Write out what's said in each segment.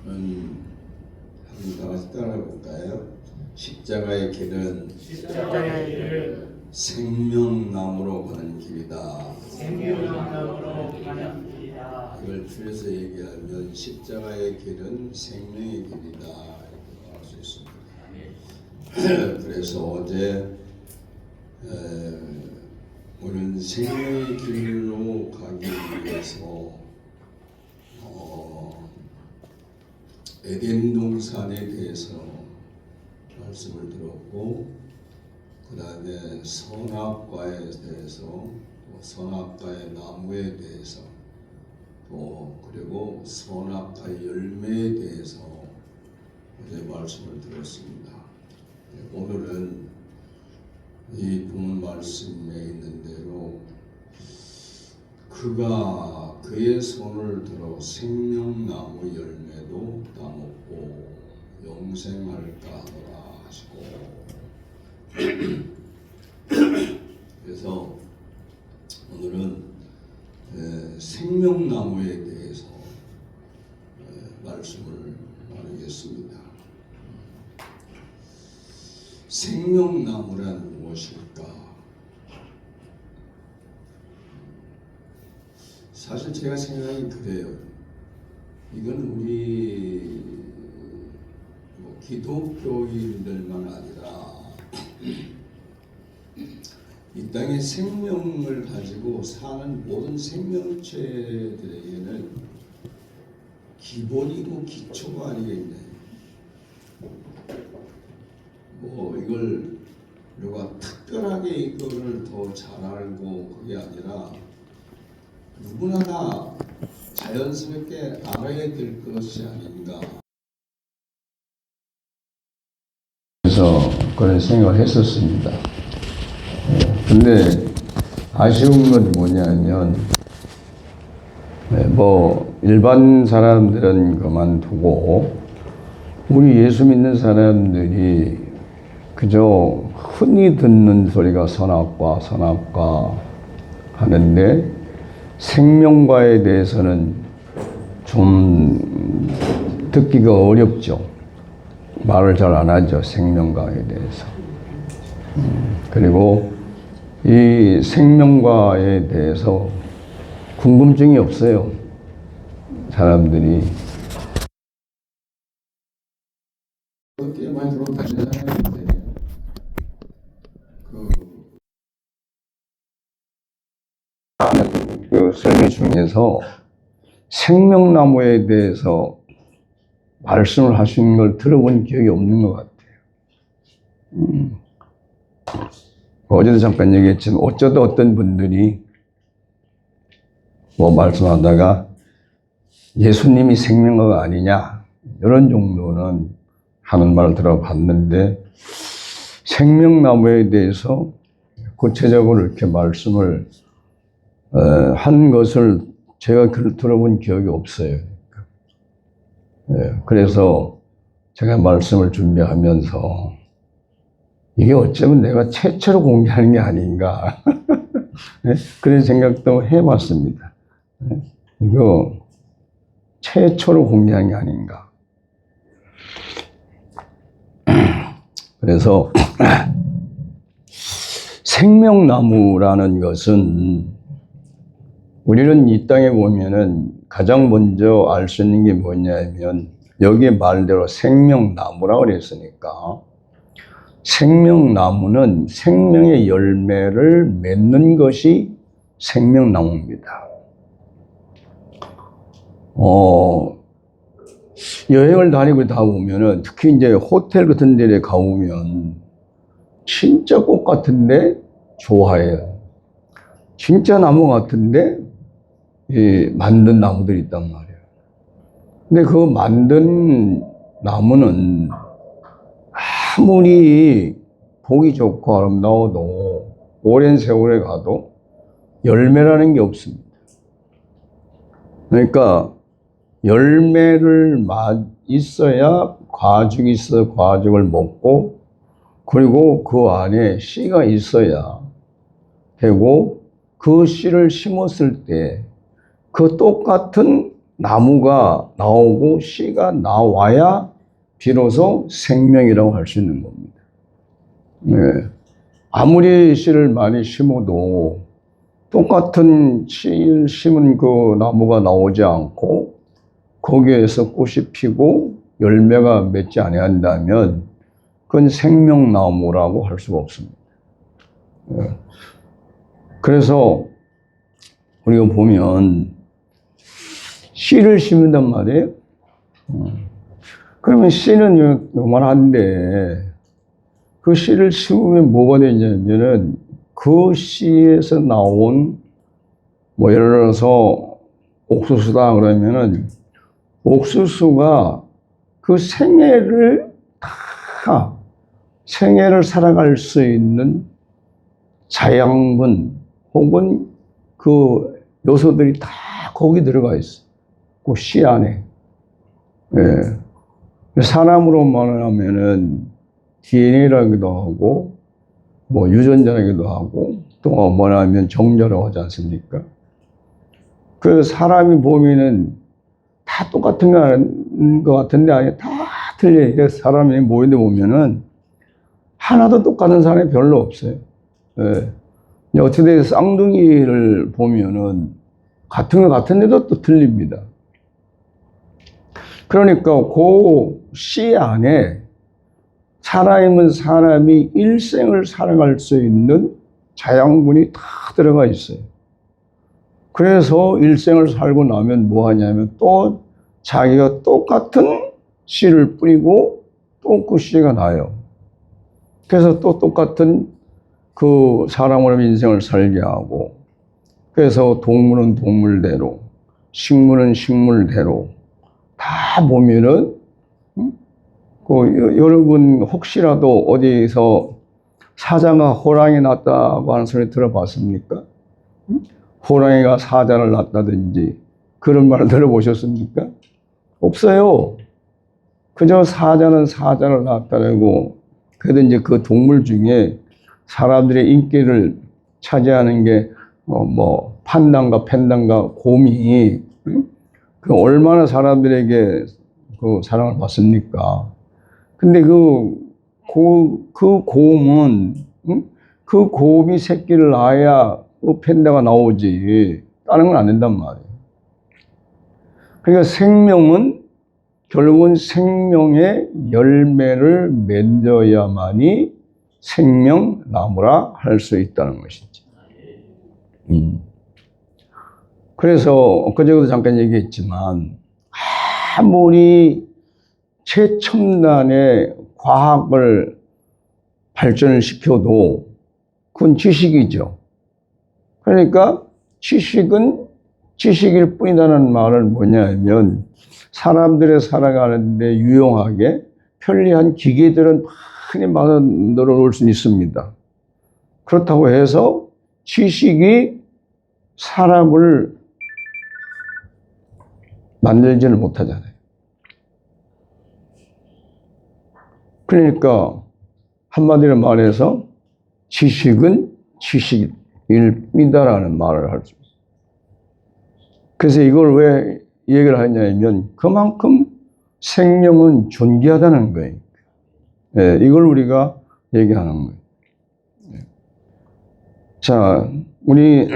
한번 다 같이 따라해 볼까요? 십자가의 길은 생명나무로 가는 길이다. 이걸 줄여서 얘기하면 십자가의 길은 생명의 길이다 이렇게 할 수 있습니다. 그래서 어제 우리는 생명의 길로 가기 위해서 에덴 동산에 대해서 말씀을 들었고, 그 다음에 선악과에 대해서, 또 선악과의 나무에 대해서, 또 그리고 선악과의 열매에 대해서 어제 말씀을 들었습니다. 오늘은 이 본문 말씀에 있는 대로 그가 그의 손을 들어 생명나무 열매도 따먹고 영생할까 하노라 하시고, 그래서 오늘은 생명나무에 대해서 말씀을 나누겠습니다. 생명나무란 무엇일까? 사실 제가 생각이 그래요. 이건 우리 기독교인들만 아니라 이 땅에 생명을 가지고 사는 모든 생명체들에게는 기본이고 기초가 아니겠냐. 이걸 누가 특별하게 이거를 더 잘 알고 그게 아니라 누구나 다 자연스럽게 알아야 될 것이 아닌가. 그래서 그런 생각을 했었습니다. 근데 아쉬운 건 뭐냐면 일반 사람들은 그만두고 우리 예수 믿는 사람들이 그저 흔히 듣는 소리가 선악과 하는데 생명과에 대해서는 좀 듣기가 어렵죠. 말을 잘 안 하죠. 생명과에 대해서. 그리고 이 생명과에 대해서 궁금증이 없어요. 사람들이. 꽤 많이 들어다니는 사람인데 그 설명 중에서 생명나무에 대해서 말씀을 하시는 걸 들어본 기억이 없는 것 같아요. 어제도 잠깐 얘기했지만 어쩌다 어떤 분들이 말씀하다가 예수님이 생명과가 아니냐 이런 정도는 하는 말을 들어봤는데 생명나무에 대해서 구체적으로 이렇게 말씀을 한 것을 제가 들어본 기억이 없어요. 그래서 제가 말씀을 준비하면서 이게 어쩌면 내가 최초로 공개하는 게 아닌가 그런 생각도 해봤습니다. 이거 최초로 공개한 게 아닌가. 그래서 생명나무라는 것은 우리는 이 땅에 보면은 가장 먼저 알 수 있는 게 뭐냐면 여기에 말대로 생명나무라고 그랬으니까 생명나무는 생명의 열매를 맺는 것이 생명나무입니다. 여행을 다니고 다 보면은 특히 이제 호텔 같은 데에 가보면 진짜 꽃 같은데 좋아해요. 진짜 나무 같은데 만든 나무들이 있단 말이에요. 근데 그 만든 나무는 아무리 보기 좋고 아름다워도 오랜 세월에 가도 열매라는 게 없습니다. 그러니까 열매를 있어야 과죽이 있어 과죽을 먹고, 그리고 그 안에 씨가 있어야 되고, 그 씨를 심었을 때 그 똑같은 나무가 나오고 씨가 나와야 비로소 생명이라고 할 수 있는 겁니다. 네. 아무리 씨를 많이 심어도 똑같은 씨를 심은 그 나무가 나오지 않고 거기에서 꽃이 피고 열매가 맺지 아니한다면 그건 생명나무라고 할 수가 없습니다. 네. 그래서 우리가 보면 씨를 심는단 말이에요. 그러면 씨는 요만한데 그 씨를 심으면 뭐가 되냐면은 그 씨에서 나온 뭐 예를 들어서 옥수수다 그러면은 옥수수가 그 생애를 살아갈 수 있는 자양분 혹은 그 요소들이 다 거기 들어가 있어. 그 씨 안에. 예. 사람으로 말하면은 DNA라기도 하고, 뭐 유전자라기도 하고, 또 뭐냐면 정자라고 하지 않습니까? 그 사람이 보면은 다 똑같은 것 같은데 아니 다 틀려요. 사람이 모인데 보면은 하나도 똑같은 사람이 별로 없어요. 예. 어떻게 쌍둥이를 보면은 같은 것 같은데도 또 틀립니다. 그러니까 그 씨 안에 살아있는 사람이 일생을 살아갈 수 있는 자양분이 다 들어가 있어요. 그래서 일생을 살고 나면 뭐 하냐면 또 자기가 똑같은 씨를 뿌리고 또 그 씨가 나요. 그래서 또 똑같은 그 사람으로 인생을 살게 하고, 그래서 동물은 동물대로, 식물은 식물대로 다 보면은 여러분 혹시라도 어디서 사자가 호랑이 낳았다고 하는 소리 들어봤습니까? 호랑이가 사자를 낳았다든지 그런 말을 들어보셨습니까? 없어요. 그저 사자는 사자를 낳았다고. 그래도 이제 그 동물 중에 사람들의 인기를 차지하는 게 뭐 판단과 팬단과 곰이 그 얼마나 사람들에게 그 사랑을 받습니까? 근데 그 곰은 그 곰이 새끼를 낳아야 그 팬다가 나오지 다른 건 안 된단 말이에요. 그러니까 생명은 결국은 생명의 열매를 맺어야만이 생명나무라 할 수 있다는 것이죠. 그래서 엊그제도 잠깐 얘기했지만 아무리 최첨단의 과학을 발전을 시켜도 그건 지식이죠. 그러니까 지식일 뿐이라는 말은 뭐냐면 사람들의 살아가는데 유용하게 편리한 기계들은 많이 만들어 놓을 수 있습니다. 그렇다고 해서 지식이 사람을 만들지는 못하잖아요. 그러니까 한마디로 말해서 지식은 지식일 뿐이다라는 말을 할 수 있어요. 그래서 이걸 왜 얘기를 하냐면 그만큼 생명은 존귀하다는 거예요. 네, 이걸 우리가 얘기하는 거예요. 자, 우리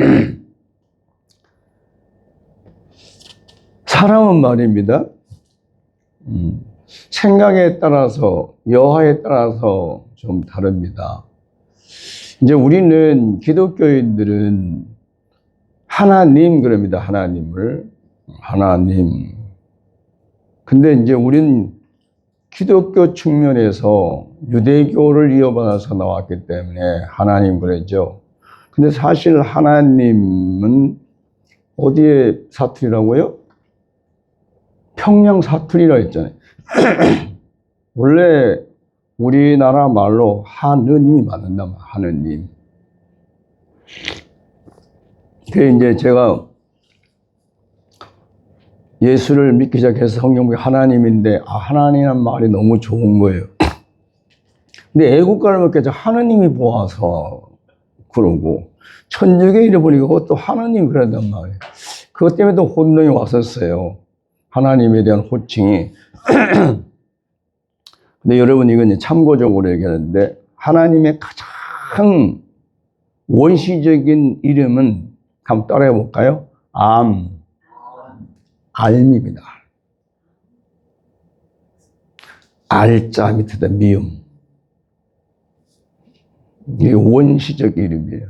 사람은 말입니다. 생각에 따라서, 여하에 따라서 좀 다릅니다. 이제 우리는 기독교인들은 하나님 그럽니다. 하나님. 근데 이제 우리는 기독교 측면에서 유대교를 이어받아서 나왔기 때문에 하나님 그러죠. 근데 사실 하나님은 어디에 사투리라고요? 평양 사투리라 했잖아요. 원래 우리나라 말로 하느님이 맞는다 말이에요. 하느님. 그래 이제 제가 예수를 믿기 시작해서 성경에 하나님인데 하나님이라는 말이 너무 좋은 거예요. 근데 애국가를 먹게 하느님이 보아서 그러고 천주교에 이래 보니까 그것도 하느님 그런단 말이에요. 그것 때문에 또 혼동이 왔었어요. 하나님에 대한 호칭이. 근데 여러분 이건 참고적으로 얘기하는데 하나님의 가장 원시적인 이름은 한번 따라해 볼까요? 알입니다. 알자 밑에다 미음. 이게 원시적 이름이에요.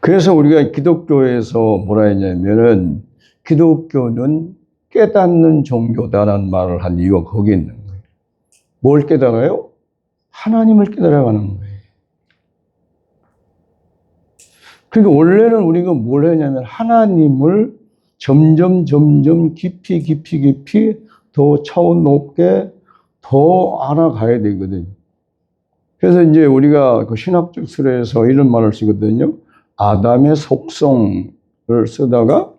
그래서 우리가 기독교에서 뭐라 했냐면은 기독교는 깨닫는 종교다라는 말을 한 이유가 거기 있는 거예요. 뭘 깨달아요? 하나님을 깨달아가는 거예요. 그러니까 원래는 우리가 뭘 했냐면 하나님을 점점 깊이 더 차원 높게 더 알아가야 되거든요. 그래서 이제 우리가 그 신학적 설에서 이런 말을 쓰거든요. 아담의 속성을 쓰다가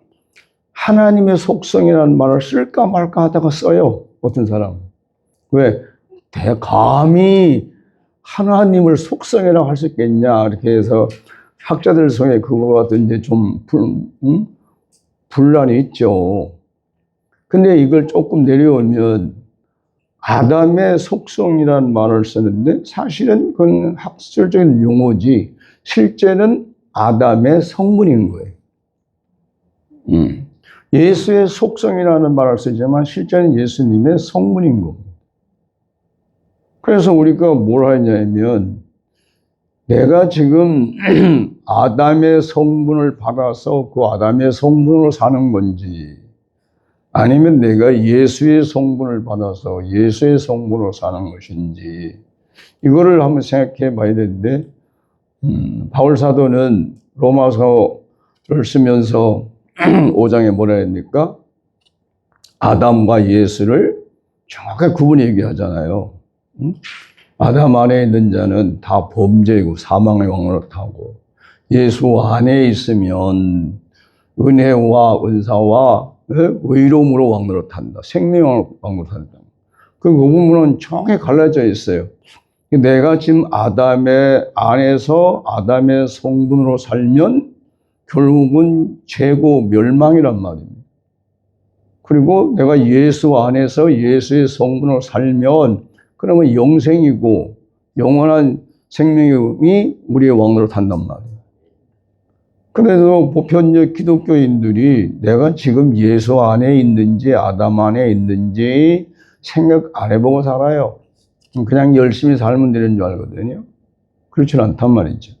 하나님의 속성이라는 말을 쓸까 말까 하다가 써요. 어떤 사람은. 왜? 감히 하나님을 속성이라고 할 수 있겠냐. 이렇게 해서 학자들 속에 그거 같은 이제 좀 분란이 있죠. 근데 이걸 조금 내려오면 아담의 속성이라는 말을 쓰는데 사실은 그건 학술적인 용어지 실제는 아담의 성분인 거예요. 예수의 속성이라는 말을 쓰지만 실제는 예수님의 성분인 겁니다. 그래서 우리가 뭘 하냐면 내가 지금 아담의 성분을 받아서 그 아담의 성분으로 사는 건지 아니면 내가 예수의 성분을 받아서 예수의 성분으로 사는 것인지 이거를 한번 생각해 봐야 되는데 바울 사도는 로마서를 쓰면서 5장에 뭐라 했습니까? 아담과 예수를 정확하게 구분 얘기하잖아요. 아담 안에 있는 자는 다 범죄이고 사망의 왕으로 타고 예수 안에 있으면 은혜와 은사와 의로움으로 왕으로 탄다. 생명의 왕으로 탄다. 그 부분은 정확히 갈라져 있어요. 내가 지금 아담의 안에서 아담의 성분으로 살면 결국은 죄고 멸망이란 말입니다. 그리고 내가 예수 안에서 예수의 성분으로 살면 그러면 영생이고 영원한 생명이 우리의 왕으로 탄단 말이에요. 그래서 보편적 기독교인들이 내가 지금 예수 안에 있는지 아담 안에 있는지 생각 안 해보고 살아요. 그냥 열심히 살면 되는 줄 알거든요. 그렇지는 않단 말이죠.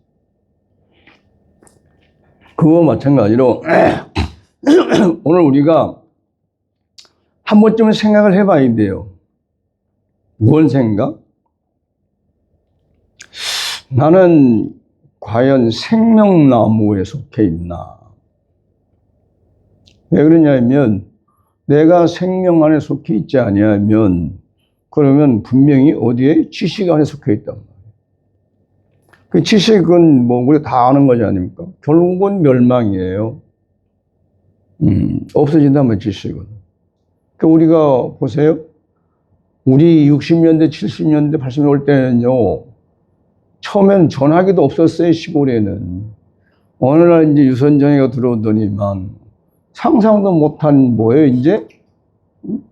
그거 마찬가지로 오늘 우리가 한 번쯤은 생각을 해봐야 돼요. 뭔 생각? 나는 과연 생명나무에 속해 있나? 왜 그러냐면 내가 생명 안에 속해 있지 아니하면 그러면 분명히 어디에? 지식 안에 속해 있단 말이에요. 그 지식은 뭐 우리 다 아는 거지 아닙니까? 결국은 멸망이에요. 없어진다면 지식은. 그러니까 우리가 보세요. 우리 60년대, 70년대, 80년대 올 때는요. 처음엔 전화기도 없었어요, 시골에는. 어느 날 이제 유선전화기가 들어오더니만 상상도 못한 뭐예요, 이제?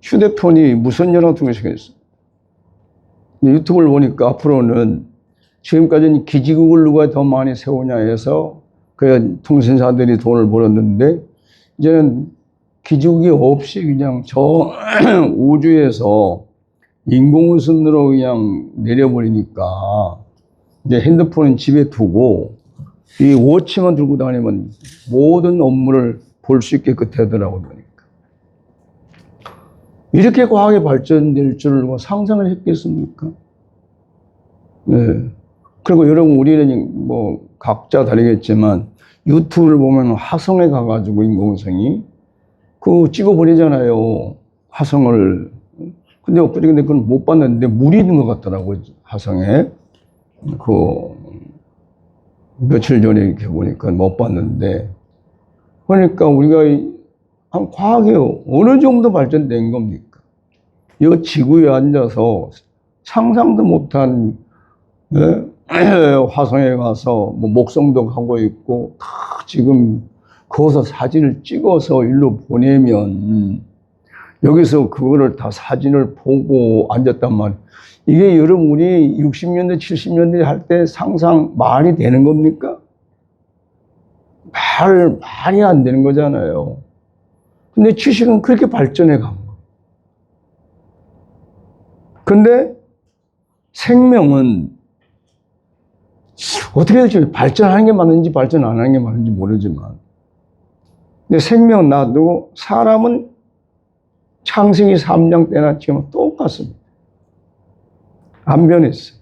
휴대폰이 무선 전화 같은 거 생겼어요. 유튜브를 보니까 앞으로는 지금까지는 기지국을 누가 더 많이 세우냐 해서 그 통신사들이 돈을 벌었는데 이제는 기지국이 없이 그냥 저 우주에서 인공위성으로 그냥 내려버리니까 이제 핸드폰은 집에 두고 이 워치만 들고 다니면 모든 업무를 볼 수 있게끔 되더라고요. 보니까. 이렇게 과학이 발전될 줄을 상상을 했겠습니까? 네. 그리고 여러분 우리는 뭐 각자 다르겠지만 유튜브를 보면 화성에 가가지고 인공위성이 그거 찍어버리잖아요. 화성을. 근데 엊그제 그건 못 봤는데 물이 있는 것 같더라고요. 화성에. 그 며칠 전에 이렇게 보니까 못 봤는데 그러니까 우리가 한 과학이 어느 정도 발전된 겁니까? 이 지구에 앉아서 상상도 못한 화성에 가서 뭐 목성도 가고 있고 다 지금 거기서 사진을 찍어서 일로 보내면 여기서 그거를 다 사진을 보고 앉았단 말이에요. 이게 여러분이 60년대, 70년대 할 때 상상 말이 되는 겁니까? 말이 안 되는 거잖아요. 근데 지식은 그렇게 발전해 간 거예요. 근데 생명은 어떻게 될지 발전하는 게 맞는지 발전 안 하는 게 맞는지 모르지만 근데 생명 놔두고 사람은 창세기 3장 때나 지금 똑같습니다. 안 변했어요.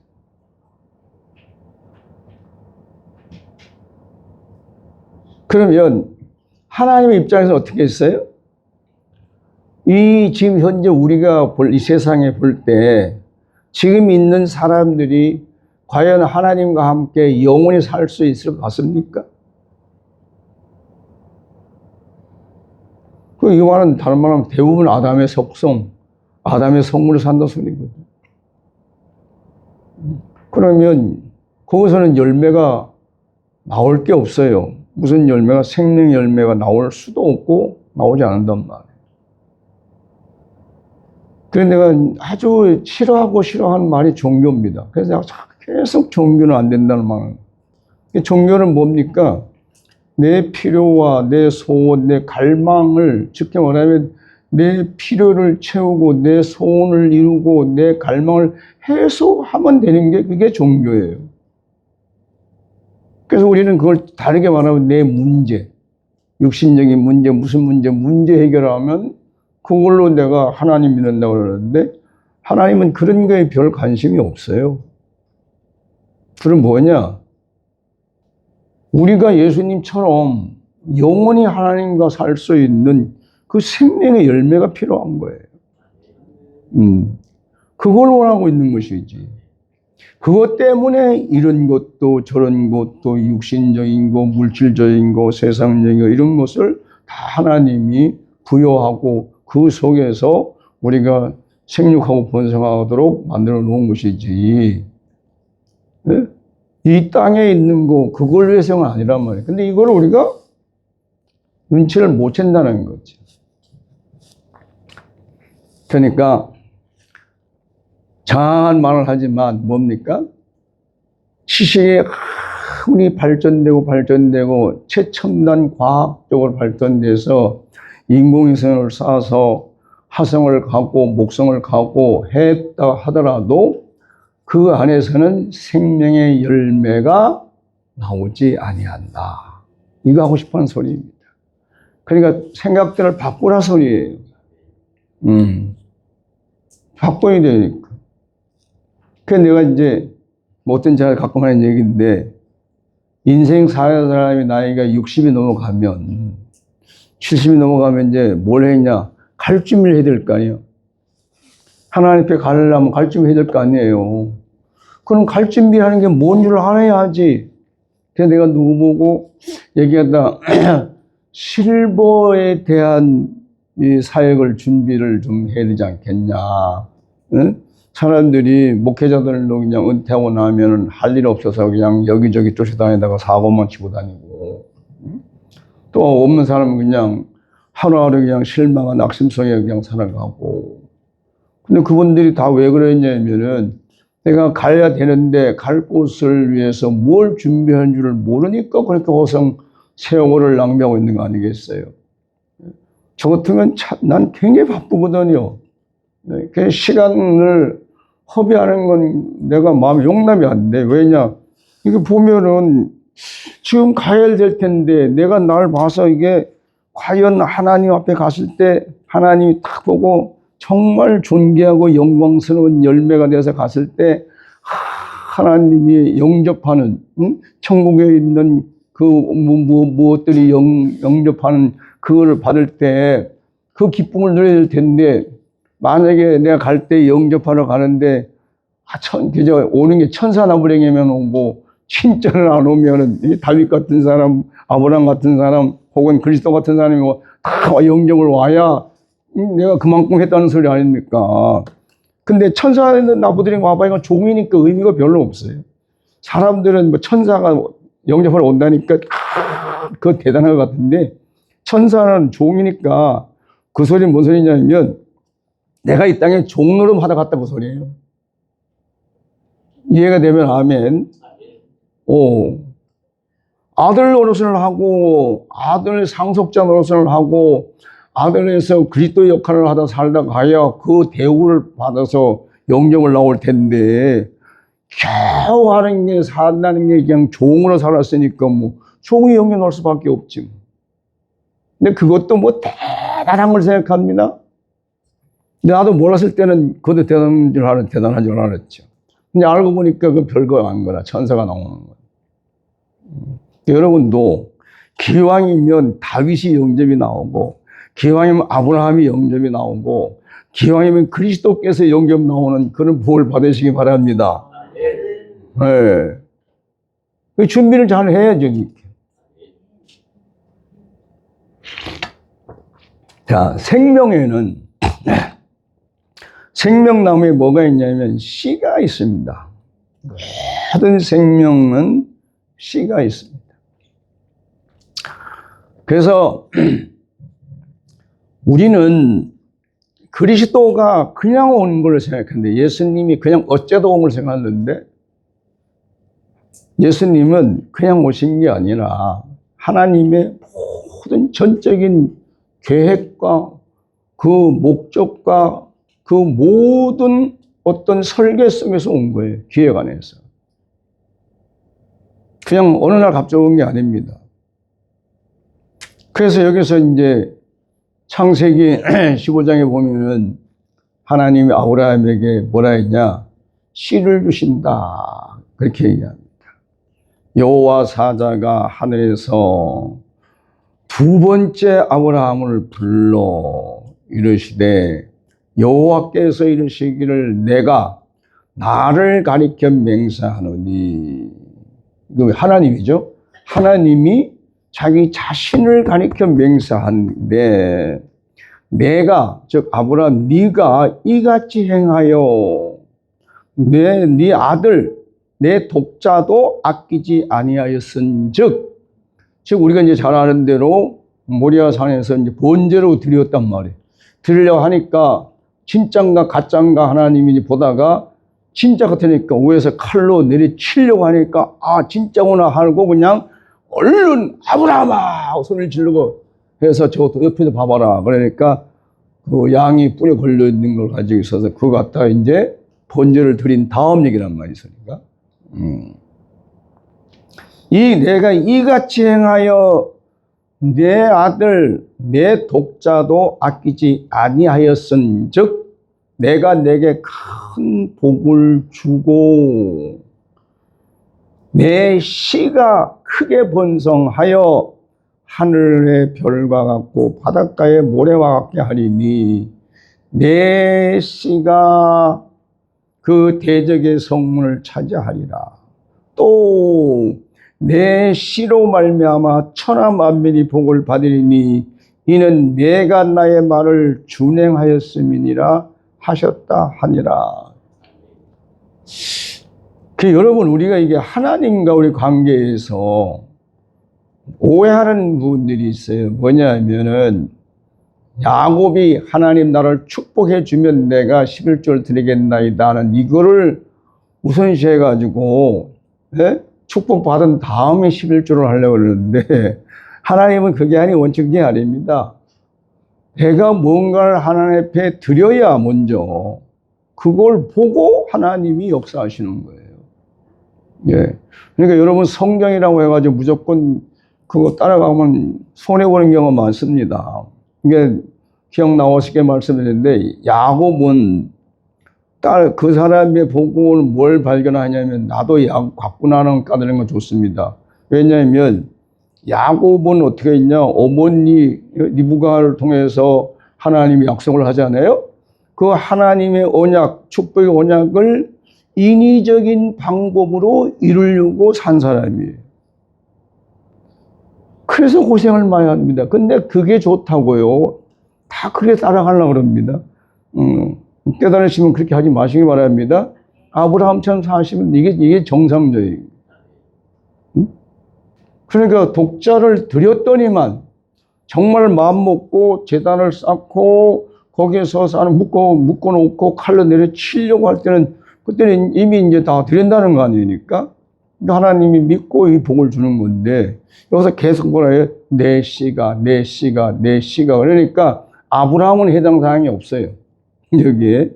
그러면 하나님의 입장에서 어떻게 했어요? 이 지금 현재 우리가 이 세상에 볼 때 지금 있는 사람들이 과연 하나님과 함께 영원히 살 수 있을 것 같습니까? 이 말은 다른 말하면 대부분 아담의 속성, 아담의 성물을 산다 소리거든요. 그러면 거기서는 열매가 나올 게 없어요. 무슨 열매가 생명 열매가 나올 수도 없고 나오지 않는단 말이에요. 그래서 내가 아주 싫어하는 말이 종교입니다. 그래서 내가 계속 종교는 안 된다는 말을. 종교는 뭡니까? 내 필요와 내 소원, 내 갈망을 쉽게 말하면 내 필요를 채우고 내 소원을 이루고 내 갈망을 해소하면 되는 게 그게 종교예요. 그래서 우리는 그걸 다르게 말하면 내 문제, 육신적인 문제, 무슨 문제 해결하면 그걸로 내가 하나님 믿는다고 그러는데 하나님은 그런 거에 별 관심이 없어요. 그럼 뭐냐? 우리가 예수님처럼 영원히 하나님과 살 수 있는 그 생명의 열매가 필요한 거예요. 그걸 원하고 있는 것이지. 그것 때문에 이런 것도 저런 것도 육신적인 거, 물질적인 거, 세상적인 거 이런 것을 다 하나님이 부여하고 그 속에서 우리가 생육하고 번성하도록 만들어 놓은 것이지. 네? 이 땅에 있는 거 그걸 위해서는 아니란 말이에요. 근데 이걸 우리가 눈치를 못 챈다는 거지. 그러니까 장한 말을 하지만 뭡니까? 지식이 아무리 발전되고 최첨단 과학적으로 발전돼서 인공위성을 쏴서 화성을 가고 목성을 가고 했다 하더라도 그 안에서는 생명의 열매가 나오지 아니한다. 이거 하고 싶은 소리입니다. 그러니까 생각들을 바꾸라 소리예요. 바꿔야 되니까. 그래서 내가 이제 못된 제가 가끔 하는 얘기인데 인생 사는 사람이 나이가 60이 넘어가면 70이 넘어가면 이제 뭘 했냐? 갈 준비를 해야 될 거 아니에요. 하나님 앞에 가려면 갈 준비 해야 될 거 아니에요. 그럼 갈 준비하는 게 뭔 줄 알아야지. 그래서 내가 누구 보고 얘기하다 실버에 대한 이 사역을 준비를 좀 해야 되지 않겠냐. 응? 사람들이 목회자들도 그냥 은퇴하고 나면은 할 일 없어서 그냥 여기저기 쫓아다니다가 사고만 치고 다니고, 응? 또 없는 사람은 그냥 하루하루 그냥 실망한 낙심 속에 그냥 살아가고. 근데 그분들이 다 왜 그러냐면은 내가 가야 되는데 갈 곳을 위해서 뭘 준비한 줄을 모르니까 그렇게 호성 세월을 낭비하고 있는 거 아니겠어요? 저 같으면 난 굉장히 바쁘거든요. 그 시간을 허비하는 건 내가 마음에 용납이 안 돼. 왜냐? 이게 보면은 지금 가야 될 텐데 내가 날 봐서 이게 과연 하나님 앞에 갔을 때 하나님이 딱 보고 정말 존귀하고 영광스러운 열매가 돼서 갔을 때 하나님이 영접하는, 응? 천국에 있는 그 무엇들이 영접하는 그거를 받을 때 그 기쁨을 누려야 될 텐데 만약에 내가 갈 때 영접하러 가는데 그저 오는 게 천사 나무랭이면 오고 진짜는 안 오면은 다윗 같은 사람, 아브라함 같은 사람 혹은 그리스도 같은 사람이 다 영접을 와야 내가 그만큼 했다는 소리 아닙니까? 근데 천사 나무들이 와봐야 종이니까 의미가 별로 없어요. 사람들은 뭐 천사가 영접하러 온다니까 그거 대단한 것 같은데 천사는 종이니까 그 소리는 뭔 소리냐면 내가 이 땅에 종노릇 하다 갔다고 소리예요. 이해가 되면 아멘. 아들 노릇을 하고 아들 상속자 노릇을 하고 아들에서 그리스도 역할을 하다 살다 가야 그 대우를 받아서 영접을 나올 텐데 겨우 하는 게 산다는 게 그냥 종으로 살았으니까 뭐 종이 영접 나올 수밖에 없지. 근데 그것도 뭐 대단한 걸 생각합니다. 나도 몰랐을 때는 그것도 대단한 줄 알았죠. 근데 알고 보니까 그 별거 아닌 거라 천사가 나오는 거예요. 여러분도 기왕이면 다윗이 영접이 나오고 기왕이면 아브라함이 영접이 나오고 기왕이면 그리스도께서 영접 나오는 그런 복을 받으시기 바랍니다. 네. 그 준비를 잘 해야죠. 자, 생명에는 생명나무에 뭐가 있냐면 씨가 있습니다. 모든 생명은 씨가 있습니다. 그래서 우리는 그리스도가 그냥 온 걸 생각했는데 예수님이 그냥 어째도 온 걸 생각했는데 예수님은 그냥 오신 게 아니라 하나님의 모든 전적인 계획과 그 목적과 그 모든 어떤 설계 속에서 온 거예요. 기획 안에서. 그냥 어느 날 갑자기 온 게 아닙니다. 그래서 여기서 이제 창세기 15장에 보면은 하나님이 아브라함에게 뭐라 했냐? 씨를 주신다. 그렇게 얘기합니다. 여호와 사자가 하늘에서 두 번째 아브라함을 불러 이르시되 여호와께서 이르시기를 내가 나를 가리켜 맹세하노니. 이거 하나님이죠. 하나님이 자기 자신을 가리켜 맹세하는데 내가 즉 아브라함 네가 이같이 행하여 네 아들 내 독자도 아끼지 아니하였은즉 즉 우리가 이제 잘 아는 대로 모리아 산에서 이제 번제로 드렸단 말이에요. 드리려고 하니까 진짠가 가짠가 하나님이 보다가 진짜 같으니까 위에서 칼로 내리치려고 하니까 아 진짜구나 하고 그냥 얼른 아브라함아 소리를 지르고 해서 저것도 옆에서 봐봐라. 그러니까 그 양이 뿔에 걸려 있는 걸 가지고 있어서 그거 갖다가 이제 번제를 드린 다음 얘기란 말이야. 내가 이같이 행하여 내 아들 내 독자도 아끼지 아니하였은즉 내가 내게 큰 복을 주고 내 씨가 크게 번성하여 하늘의 별과 같고 바닷가의 모래와 같게 하리니 내 씨가 그 대적의 성문을 차지하리라. 또 내 씨로 말미암아 천하 만민이 복을 받으리니 이는 내가 나의 말을 준행하였음이니라 하셨다 하니라. 여러분 우리가 이게 하나님과 우리 관계에서 오해하는 부분들이 있어요. 뭐냐면은 야곱이 하나님 나를 축복해 주면 내가 11조를 드리겠나이다 하는 이거를 우선시해 가지고 축복받은 다음에 11조를 하려고 그러는데 하나님은 그게 아니 원칙이 아닙니다. 내가 뭔가를 하나님 앞에 드려야 먼저 그걸 보고 하나님이 역사하시는 거예요. 예. 그러니까 여러분 성경이라고 해가지고 무조건 그거 따라가면 손해보는 경우가 많습니다. 이게 기억 나오시게 말씀드렸는데 야곱은 그 사람의 보고 뭘 발견하냐면 나도 야곱 같구나 하는 까다로운 건 좋습니다. 왜냐하면 야곱은 어떻게 했냐? 어머니 리브가를 통해서 하나님이 약속을 하잖아요. 그 하나님의 언약, 축복의 언약을 인위적인 방법으로 이루려고 산 사람이에요. 그래서 고생을 많이 합니다. 근데 그게 좋다고요. 다 그렇게 따라가려고 합니다. 깨달으시면 그렇게 하지 마시기 바랍니다. 아브라함처럼 사시면 이게 정상적이에요. 그러니까 독자를 드렸더니만 정말 마음먹고 제단을 쌓고 거기에서 사람 묶어놓고 칼로 내려치려고 할 때는 그때는 이미 이제 다 드린다는 거 아닙니까? 하나님이 믿고 이 복을 주는 건데 여기서 계속 뭐라 해요? 내 씨가 그러니까 아브라함은 해당 사항이 없어요. 여기에.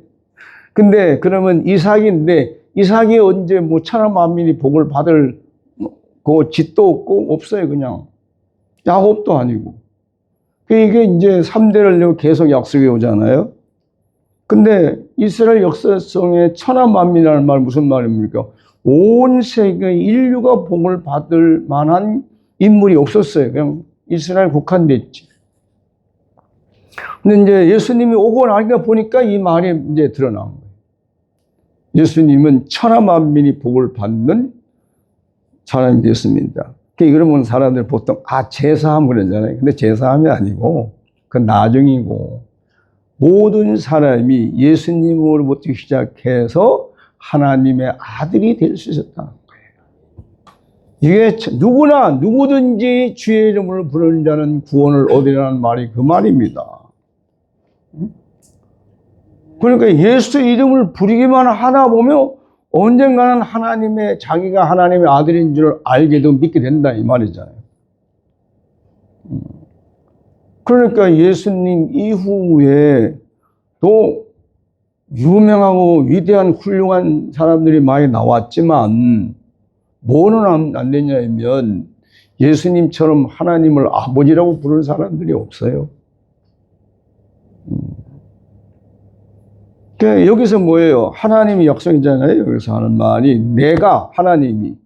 근데 그러면 이삭이 언제 뭐 천하 만민이 복을 받을 그 짓도 없고 없어요. 그냥 야곱도 아니고. 이게 이제 3대를 계속 약속해 오잖아요. 근데 이스라엘 역사성의 천하 만민이라는 말 무슨 말입니까? 온 세계 인류가 복을 받을 만한 인물이 없었어요. 그냥 이스라엘 국한됐지. 근데 이제 예수님이 오고 나니까 보니까 이 말이 이제 드러난 거예요. 예수님은 천하 만민이 복을 받는 사람이 되었습니다. 그러면 사람들 보통 제사함 그러잖아요. 근데 제사함이 아니고 그건 나중이고 모든 사람이 예수님으로부터 시작해서 하나님의 아들이 될 수 있었다는 거예요. 이게 누구든지 주의 이름을 부르는 자는 구원을 얻으리라는 말이 그 말입니다. 그러니까 예수 이름을 부르기만 하나 보면 언젠가는 자기가 하나님의 아들인 줄 알게 되고 믿게 된다 이 말이잖아요. 그러니까 예수님 이후에 또 유명하고 위대한 훌륭한 사람들이 많이 나왔지만 뭐는 안 되냐면 예수님처럼 하나님을 아버지라고 부르는 사람들이 없어요. 그러니까 여기서 뭐예요? 하나님이 약속이잖아요. 여기서 하는 말이 하나님이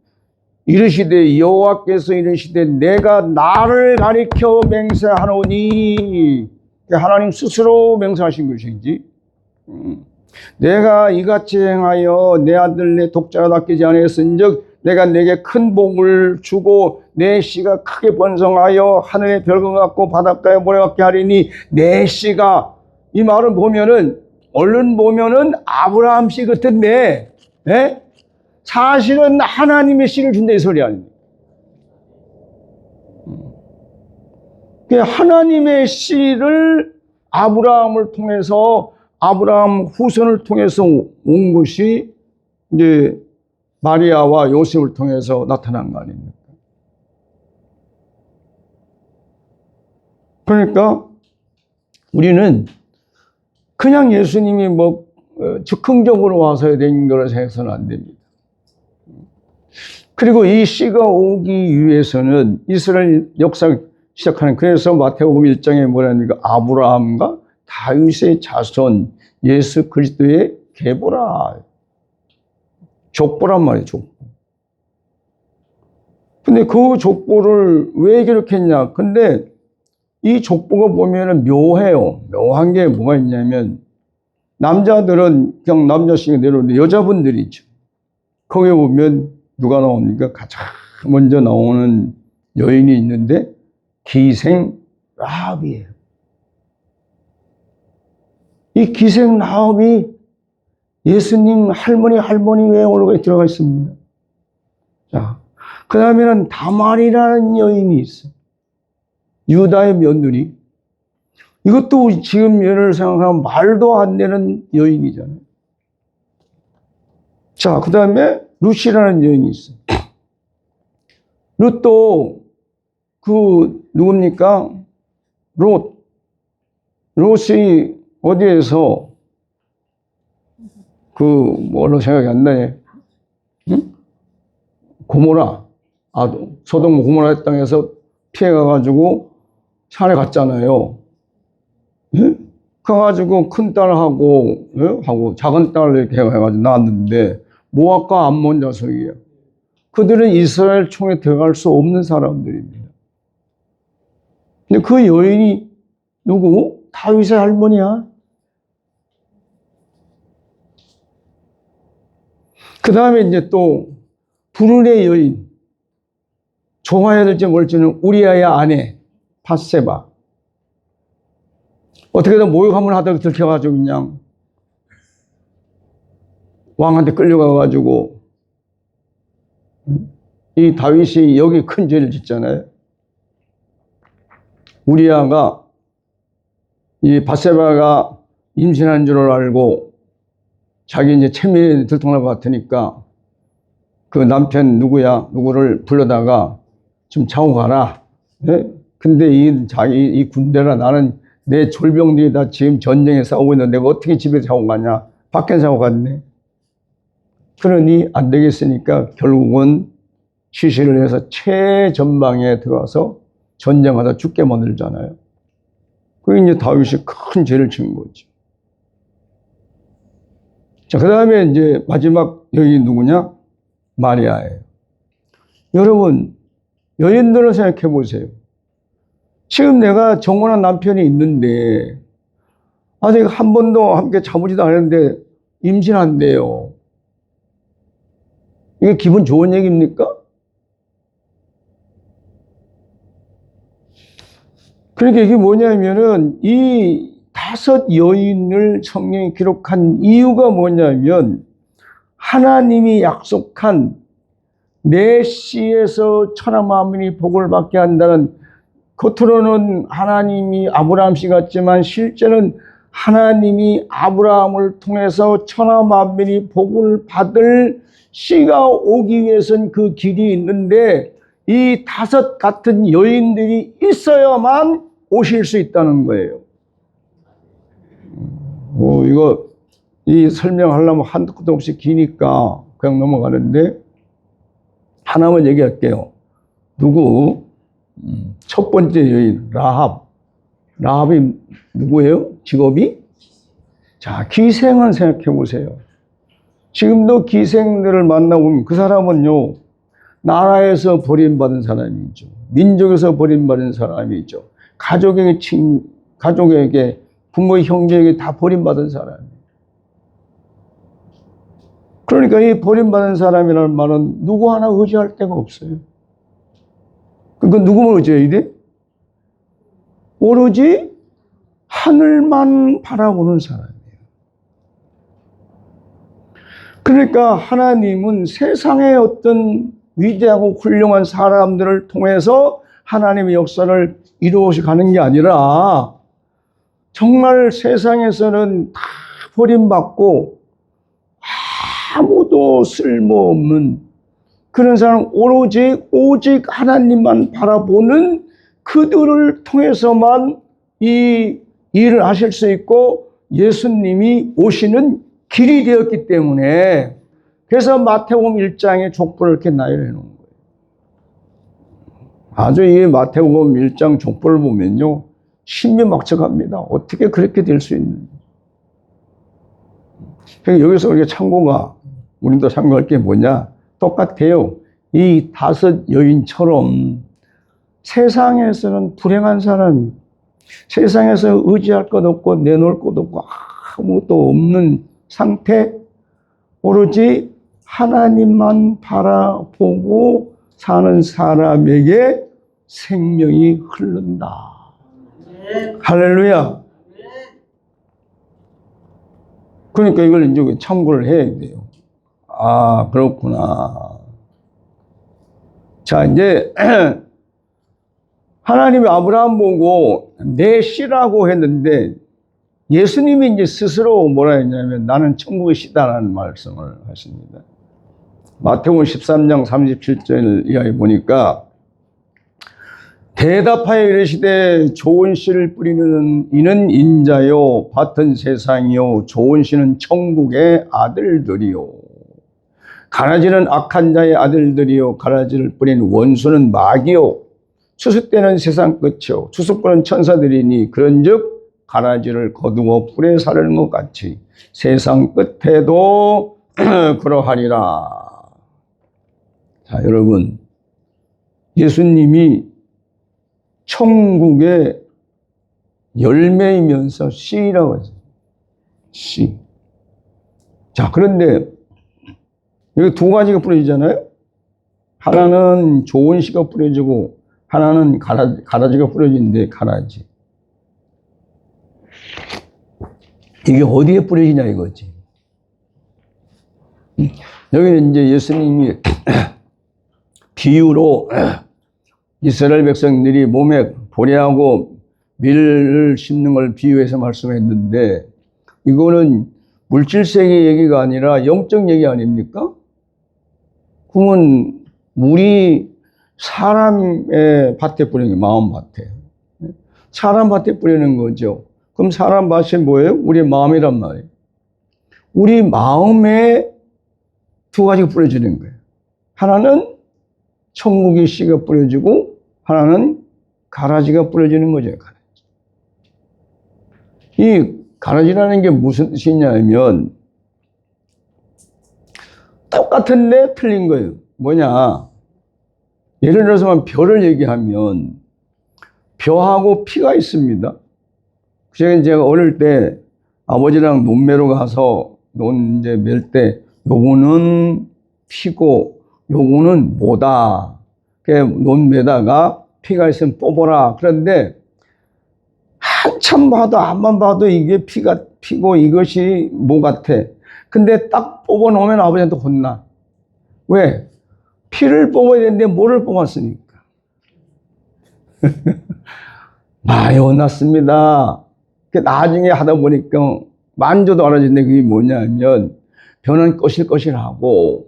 이르시되 여호와께서 이르시되 내가 나를 가리켜 맹세하노니 하나님 스스로 맹세하신 것이지. 내가 이같이 행하여 내 아들 내 독자가 낚이지 아니했은즉 내가 내게 큰 복을 주고 내 씨가 크게 번성하여 하늘의 별과 같고 바닷가의 모래 같게 하리니 내 씨가 이 말을 보면은 얼른 보면은 아브라함 씨 같은데 사실은 하나님의 씨를 준다 이 소리 아닙니까? 하나님의 씨를 아브라함을 통해서 아브라함 후손을 통해서 온 것이 이제 마리아와 요셉을 통해서 나타난 거 아닙니까? 그러니까 우리는 그냥 예수님이 즉흥적으로 와서 된 거라 생각해서는 안 됩니다. 그리고 이 씨가 오기 위해서는 이스라엘 역사를 시작하는 그래서 마태복음 1장에 뭐라니까 아브라함과 다윗의 자손 예수 그리스도의 계보라. 족보란 말이에요. 족보. 근데 그 족보를 왜 기록했냐? 근데 이 족보가 보면은 묘해요. 묘한 게 뭐가 있냐면 남자들은 그냥 남자식이 내려오는데 여자분들이 있죠. 거기에 보면 누가 나옵니까? 가장 먼저 나오는 여인이 있는데 기생 라합이에요. 이 기생 라합이 예수님 할머니 외에 들어가 있습니다. 자, 그 다음에는 다말이라는 여인이 있어요. 유다의 며느리. 이것도 지금 여인을 생각하면 말도 안 되는 여인이잖아요. 자, 그 다음에 룻이라는 여인이 있어요. 룻도 누굽니까? 롯이 어디에서 뭘로 생각이 안 나네. 응? 고모라. 소돔 고모라 땅에서 피해가가지고 산에 갔잖아요. 예? 가가지고 큰 딸하고, 하고 작은 딸을 이렇게 해가지고 낳았는데, 모압과 암몬 자손이에요. 그들은 이스라엘 총에 들어갈 수 없는 사람들입니다. 근데 그 여인이 누구? 다윗의 할머니야. 그 다음에 이제 또, 불운의 여인. 종아야 될지 모를지는 우리아의 아내, 밧세바. 어떻게든 모욕함을 하다가 들켜가지고 그냥 왕한테 끌려가가지고 이 다윗이 여기 큰 죄를 짓잖아요. 우리아가 이 밧세바가 임신한 줄 알고 자기 이제 체면에 들통날 것 같으니까 그 남편 누구를 불러다가 좀 자고 가라. 네? 근데 이 군대라 나는 내 졸병들이 다 지금 전쟁에 싸우고 있는데 내가 어떻게 집에 자고 가냐. 밖에 자고 갔네. 그러니 안 되겠으니까 결국은 지시를 해서 최전방에 들어가서 전쟁하다 죽게 만들잖아요. 그게 이제 다윗이 큰 죄를 진 거지. 자, 그 다음에 이제 마지막 여인이 누구냐? 마리아예요. 여러분, 여인들을 생각해 보세요. 지금 내가 정혼한 남편이 있는데, 아직 한 번도 함께 자보지도 않았는데, 임신한대요. 이게 기분 좋은 얘기입니까? 그러니까 이게 뭐냐면은, 이 5 여인을 성경에 기록한 이유가 뭐냐면, 하나님이 약속한 내 씨에서 천하 만민이 복을 받게 한다는, 겉으로는 하나님이 아브라함 씨 같지만 실제는 하나님이 아브라함을 통해서 천하 만민이 복을 받을 씨가 오기 위해서는 그 길이 있는데 이 5 같은 여인들이 있어야만 오실 수 있다는 거예요. 이거 이 설명하려면 한도 끝도 없이 기니까 그냥 넘어가는데 하나만 얘기할게요. 누구? 첫 번째 여인 라합. 라합이 누구예요? 직업이? 자, 기생을 생각해 보세요. 지금도 기생들을 만나보면 그 사람은요, 나라에서 버림받은 사람이죠. 민족에서 버림받은 사람이죠. 가족에게, 부모의 형제에게 다 버림받은 사람이에요. 그러니까 이 버림받은 사람이라는 말은 누구 하나 의지할 데가 없어요. 그러니까 누구만 의지해야 돼? 오로지 하늘만 바라보는 사람이에요. 그러니까 하나님은 세상의 어떤 위대하고 훌륭한 사람들을 통해서 하나님의 역사를 이루어서 가는 게 아니라 정말 세상에서는 다 버림받고 아무도 쓸모없는 그런 사람, 오직 하나님만 바라보는 그들을 통해서만 이 일을 하실 수 있고 예수님이 오시는 길이 되었기 때문에 그래서 마태복음 1장에 족보를 이렇게 나열해 놓은 거예요. 아주 이 마태복음 1장 족보를 보면요, 신비막측합니다. 어떻게 그렇게 될 수 있는지. 그러니까 여기서 우리가 참고가, 우리도 참고할 게 뭐냐? 똑같아요. 이 5 여인처럼 세상에서는 불행한 사람이, 세상에서 의지할 것 없고 내놓을 것 없고 아무것도 없는 상태, 오로지 하나님만 바라보고 사는 사람에게 생명이 흐른다. 할렐루야. 그러니까 이걸 이제 참고를 해야 돼요. 아, 그렇구나. 자, 이제 하나님이 아브라함 보고 내 씨라고 했는데 예수님이 이제 스스로 뭐라 했냐면 나는 천국의 씨다라는 말씀을 하십니다. 마태복음 13장 37절 이하에 보니까 대답하여 이르시되 좋은 씨를 뿌리는 이는 인자요 밭은 세상이요 좋은 씨는 천국의 아들들이요 가라지는 악한 자의 아들들이요 가라지를 뿌린 원수는 마귀요 추수 때는 세상 끝이요 추수꾼은 천사들이니 그런즉 가라지를 거두어 불에 사르는 것 같이 세상 끝에도 그러하리라. 자, 여러분, 예수님이 천국의 열매이면서 씨라고 하죠. 씨. 자, 그런데 여기 2가지가 뿌려지잖아요. 하나는 좋은 씨가 뿌려지고 하나는 가라지가 뿌려지는데 가라지. 이게 어디에 뿌려지냐 이거지. 여기는 이제 예수님이 비유로 이스라엘 백성들이 몸에 보리하고 밀을 심는 걸 비유해서 말씀했는데 이거는 물질적인 얘기가 아니라 영적 얘기 아닙니까? 그러면 물이 사람의 밭에 뿌리는 게 마음 밭에. 사람 밭에 뿌리는 거죠. 그럼 사람 밭이 뭐예요? 우리 마음이란 말이에요. 우리 마음에 두 가지가 뿌려지는 거예요. 하나는 천국의 씨가 뿌려지고 하나는 가라지가 뿌려지는 거죠. 이 가라지라는 게 무슨 뜻이냐면 똑같은데 틀린 거예요. 뭐냐? 예를 들어서 벼를 얘기하면 벼하고 피가 있습니다. 제가 어릴 때 아버지랑 논매로 가서 논 이제 멜 때 요거는 피고 요거는 모다. 논 매다가 피가 있으면 뽑아라. 그런데 한참 봐도 앞만 봐도 이게 피가 피고 이것이 모 같아. 근데 딱 뽑아 놓으면 아버지한테 혼나. 왜? 피를 뽑아야 되는데 모를 뽑았으니까. 많이 혼났습니다. 나중에 하다 보니까 만져도 알아지는데 그게 뭐냐면 벼는 거실거실하고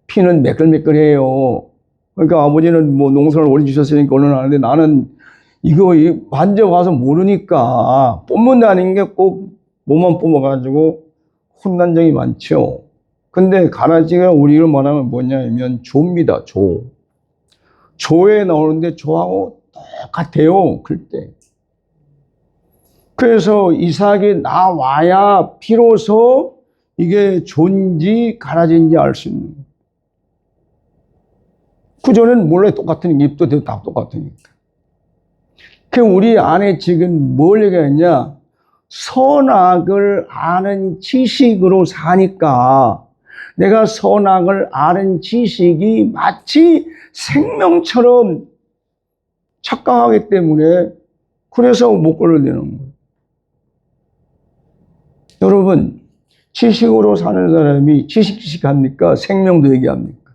피는 매끌매끌해요. 그러니까 아버지는 뭐 농사를 오래 주셨으니까 얼른 아는데 나는 이거 만져봐서 모르니까 뽑는다는 게 꼭 몸만 뽑아가지고 혼난 적이 많죠. 근데 가라지가 우리로 말하면 뭐냐면 조입니다. 조. 조에 나오는데 조하고 똑같아요. 클 때. 그래서 이삭이 나와야 비로소 이게 조인지 가라지인지 알 수 있는 거예요. 그전에는 몰래 똑같은 잎도 되고 다 똑같으니까. 그 우리 안에 지금 뭘 얘기하냐? 선악을 아는 지식으로 사니까 내가 선악을 아는 지식이 마치 생명처럼 착각하기 때문에 그래서 못 걸러내는 거예요. 여러분, 지식으로 사는 사람이 지식합니까? 생명도 얘기합니까?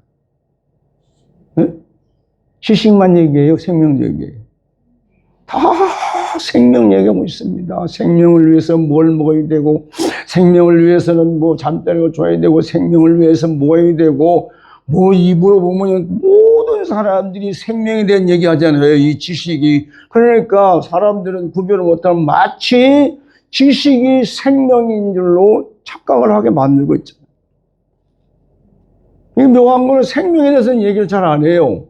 네? 지식만 얘기해요? 생명도 얘기해요? 다 생명 얘기하고 있습니다. 생명을 위해서 뭘 먹어야 되고, 생명을 위해서는 뭐 잠자리가 줘야 되고, 생명을 위해서 뭐 해야 되고, 뭐 입으로 보면 모든 사람들이 생명에 대한 얘기 하잖아요. 이 지식이. 그러니까 사람들은 구별을 못하면 마치 지식이 생명인 줄로 착각을 하게 만들고 있잖아요. 이 묘한 거는 생명에 대해서는 얘기를 잘 안 해요.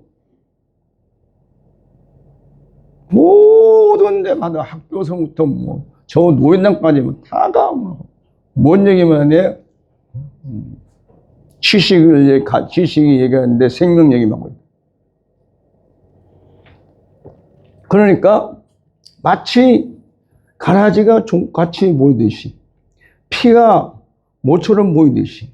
모든 데마다 학교서부터 뭐, 저 노인단까지 다가 뭐, 뭔 얘기만 해? 지식이 얘기하는데 생명 얘기만 하고 있다. 그러니까 마치 가라지가 종같이 보이듯이, 피가 모처럼 보이듯이,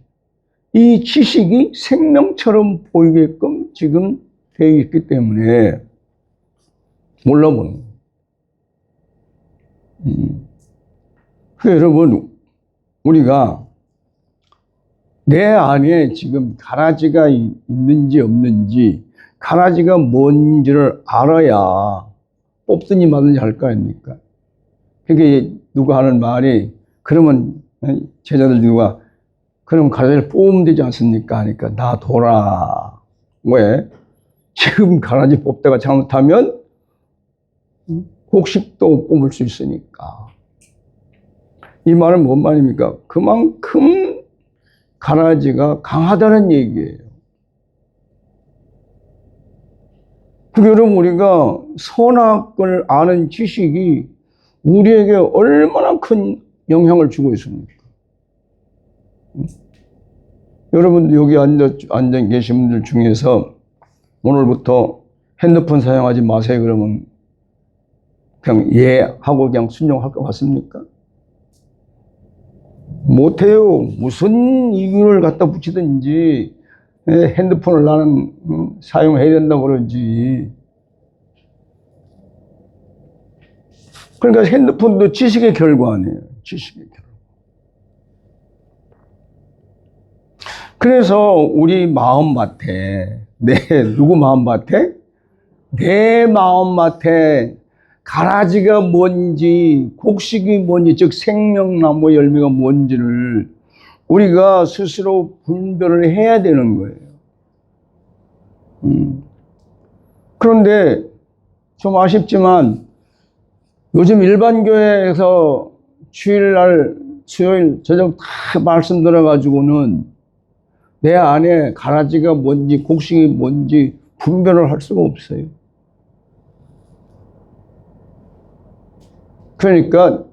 이 지식이 생명처럼 보이게끔 지금 되어 있기 때문에 몰라보는 거예요. 그래서 여러분, 우리가 내 안에 지금 가라지가 있는지 없는지, 가라지가 뭔지를 알아야 뽑든지 말든지 할 거 아닙니까? 그게 누가 하는 말이, 그러면 제자들 누가, 그럼 가라지를 뽑으면 되지 않습니까? 하니까 놔둬라. 왜? 지금 가라지 뽑다가 잘못하면 곡식도 뽑을 수 있으니까. 이 말은 뭔 말입니까? 그만큼 가라지가 강하다는 얘기예요. 여러분, 우리가 선악을 아는 지식이 우리에게 얼마나 큰 영향을 주고 있습니까? 여러분, 여기 앉아 계신 분들 중에서 오늘부터 핸드폰 사용하지 마세요 그러면 그냥 예 하고 그냥 순종할 것 같습니까? 못해요. 무슨 이유를 갖다 붙이든지 핸드폰을 나는 사용해야 된다고 그러지. 그러니까 핸드폰도 지식의 결과 아니에요. 지식의 결과. 그래서 우리 마음밭에, 누구 마음밭에? 내 마음밭에 가라지가 뭔지, 곡식이 뭔지, 즉 생명나무 열매가 뭔지를 우리가 스스로 분별을 해야 되는 거예요. 그런데 좀 아쉽지만 요즘 일반 교회에서 주일날, 수요일, 저녁 다 말씀 들어가지고는 내 안에 가라지가 뭔지, 곡식이 뭔지 분별을 할 수가 없어요. 그러니까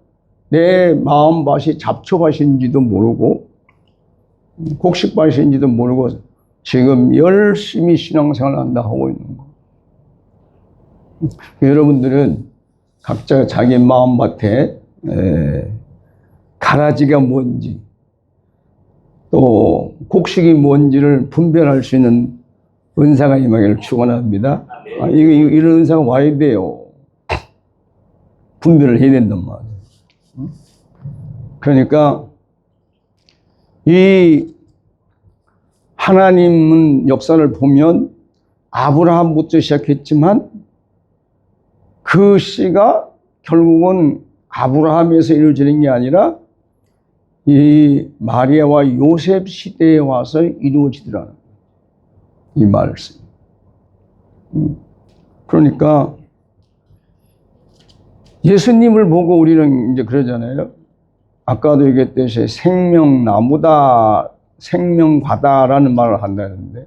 내 마음밭이 잡초밭인지도 모르고 곡식밭인지도 모르고 지금 열심히 신앙생활을 한다 하고 있는 거. 여러분들은 각자 자기 마음밭에 가라지가 뭔지 또 곡식이 뭔지를 분별할 수 있는 은사가 임하기를 축원합니다. 이런 은사가 와야 돼요. 분별을 해야 된단 말이에요. 그러니까 이 하나님은 역사를 보면 아브라함부터 시작했지만 그 씨가 결국은 아브라함에서 이루어지는 게 아니라 이 마리아와 요셉 시대에 와서 이루어지더라는 이 말씀. 그러니까 예수님을 보고 우리는 이제 그러잖아요. 아까도 얘기했듯이 생명나무다, 생명과다라는 말을 한다는데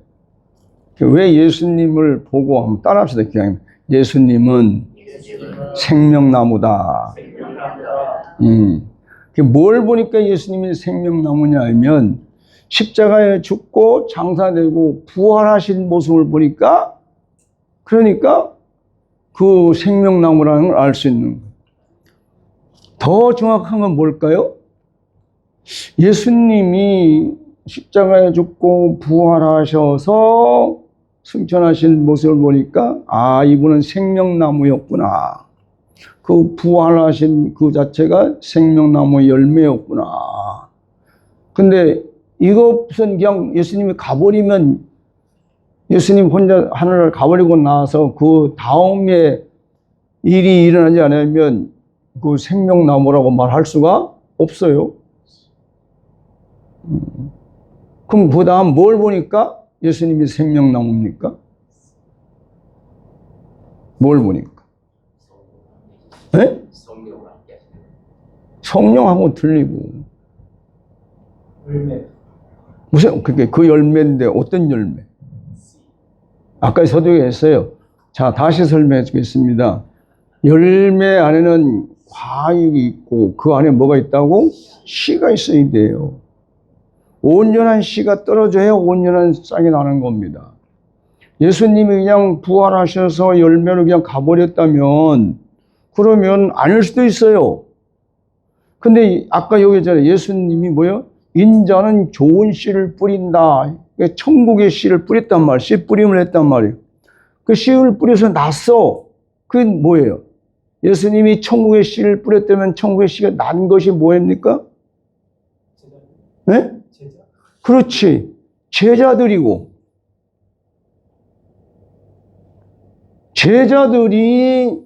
왜 예수님을 보고 한번 따라합시다. 그냥 예수님은 생명나무다. 뭘 보니까 예수님이 생명나무냐 하면 십자가에 죽고 장사되고 부활하신 모습을 보니까 그러니까 그 생명나무라는 걸 알 수 있는 거예요. 더 정확한 건 뭘까요? 예수님이 십자가에 죽고 부활하셔서 승천하신 모습을 보니까 아, 이분은 생명나무였구나. 그 부활하신 그 자체가 생명나무의 열매였구나. 근데 이것은 그냥 예수님이 가버리면 예수님 혼자 하늘을 가버리고 나서 그 다음에 일이 일어나지 않으면 그 생명나무라고 말할 수가 없어요. 그럼 그 다음 뭘 보니까 예수님이 생명나무입니까? 뭘 보니까? 네? 성령하고 틀리고. 무슨, 그게 그 열매인데 어떤 열매? 아까 서두에 했어요. 자, 다시 설명해 주겠습니다. 열매 안에는 과육이 있고 그 안에 뭐가 있다고? 씨가 있어야 돼요. 온전한 씨가 떨어져야 온전한 싹이 나는 겁니다. 예수님이 그냥 부활하셔서 열매로 그냥 가버렸다면 그러면 아닐 수도 있어요. 근데 아까 여기 있잖아요. 예수님이 뭐요? 인자는 좋은 씨를 뿌린다. 천국의 씨를 뿌렸단 말이에요. 씨 뿌림을 했단 말이에요. 그 씨를 뿌려서 났어. 그게 뭐예요? 예수님이 천국의 씨를 뿌렸다면 천국의 씨가 난 것이 뭐입니까? 네? 그렇지. 제자들이고. 제자들이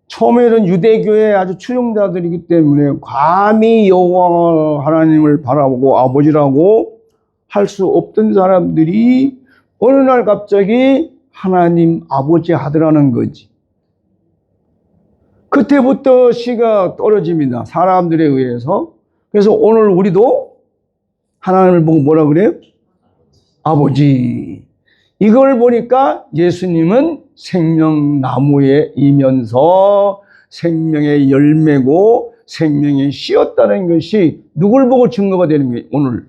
처음에는 유대교의 아주 추종자들이기 때문에 감히 여호와 하나님을 바라보고 아버지라고 할 수 없던 사람들이 어느 날 갑자기 하나님 아버지 하더라는 거지. 그때부터 씨가 떨어집니다. 사람들에 의해서. 그래서 오늘 우리도 하나님을 보고 뭐라 그래요? 아버지. 이걸 보니까 예수님은 생명나무에 이면서 생명의 열매고 생명의 씨였다는 것이 누굴 보고 증거가 되는 거예요? 오늘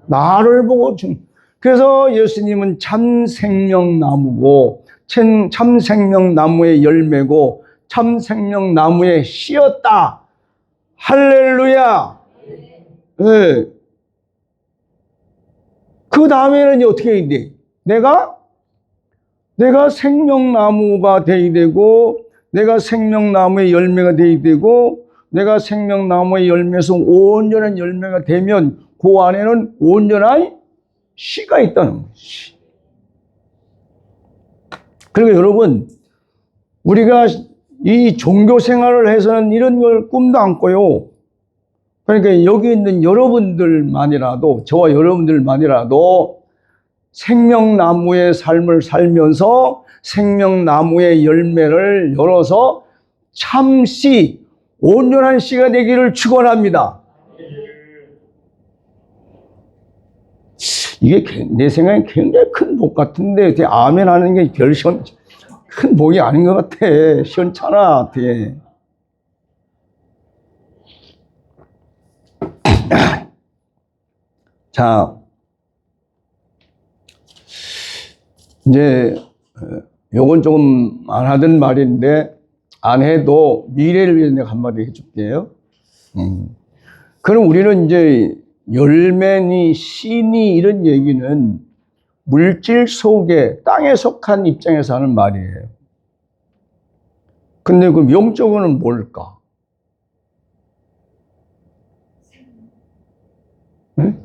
나를 보고 그래서 예수님은 참 생명나무고 참 생명나무의 열매고 참 생명나무의 씨였다. 할렐루야. 네. 그 다음에는 어떻게 해야 돼? 내가 생명나무가 되어야 되고, 내가 생명나무의 열매가 되어야 되고, 내가 생명나무의 열매에서 온전한 열매가 되면 그 안에는 온전한 씨가 있다는 거예요. 씨. 그리고 여러분, 우리가 이 종교 생활을 해서는 이런 걸 꿈도 안 꿔요. 그러니까 여기 있는 여러분들만이라도, 저와 여러분들만이라도 생명나무의 삶을 살면서 생명나무의 열매를 열어서 참씨, 온전한 씨가 되기를 축원합니다. 이게 내 생각엔 굉장히 큰 복 같은데 아멘 하는 게 별 큰 복이 아닌 것 같아. 시원찮아 어떻게. 자, 이제 요건 조금 안 하던 말인데 안 해도 미래를 위해서 내가 한마디 해줄게요. 그럼 우리는 이제 열매니 씨니 이런 얘기는 물질 속에 땅에 속한 입장에서 하는 말이에요. 근데 그럼 영적으로는 뭘까? 네?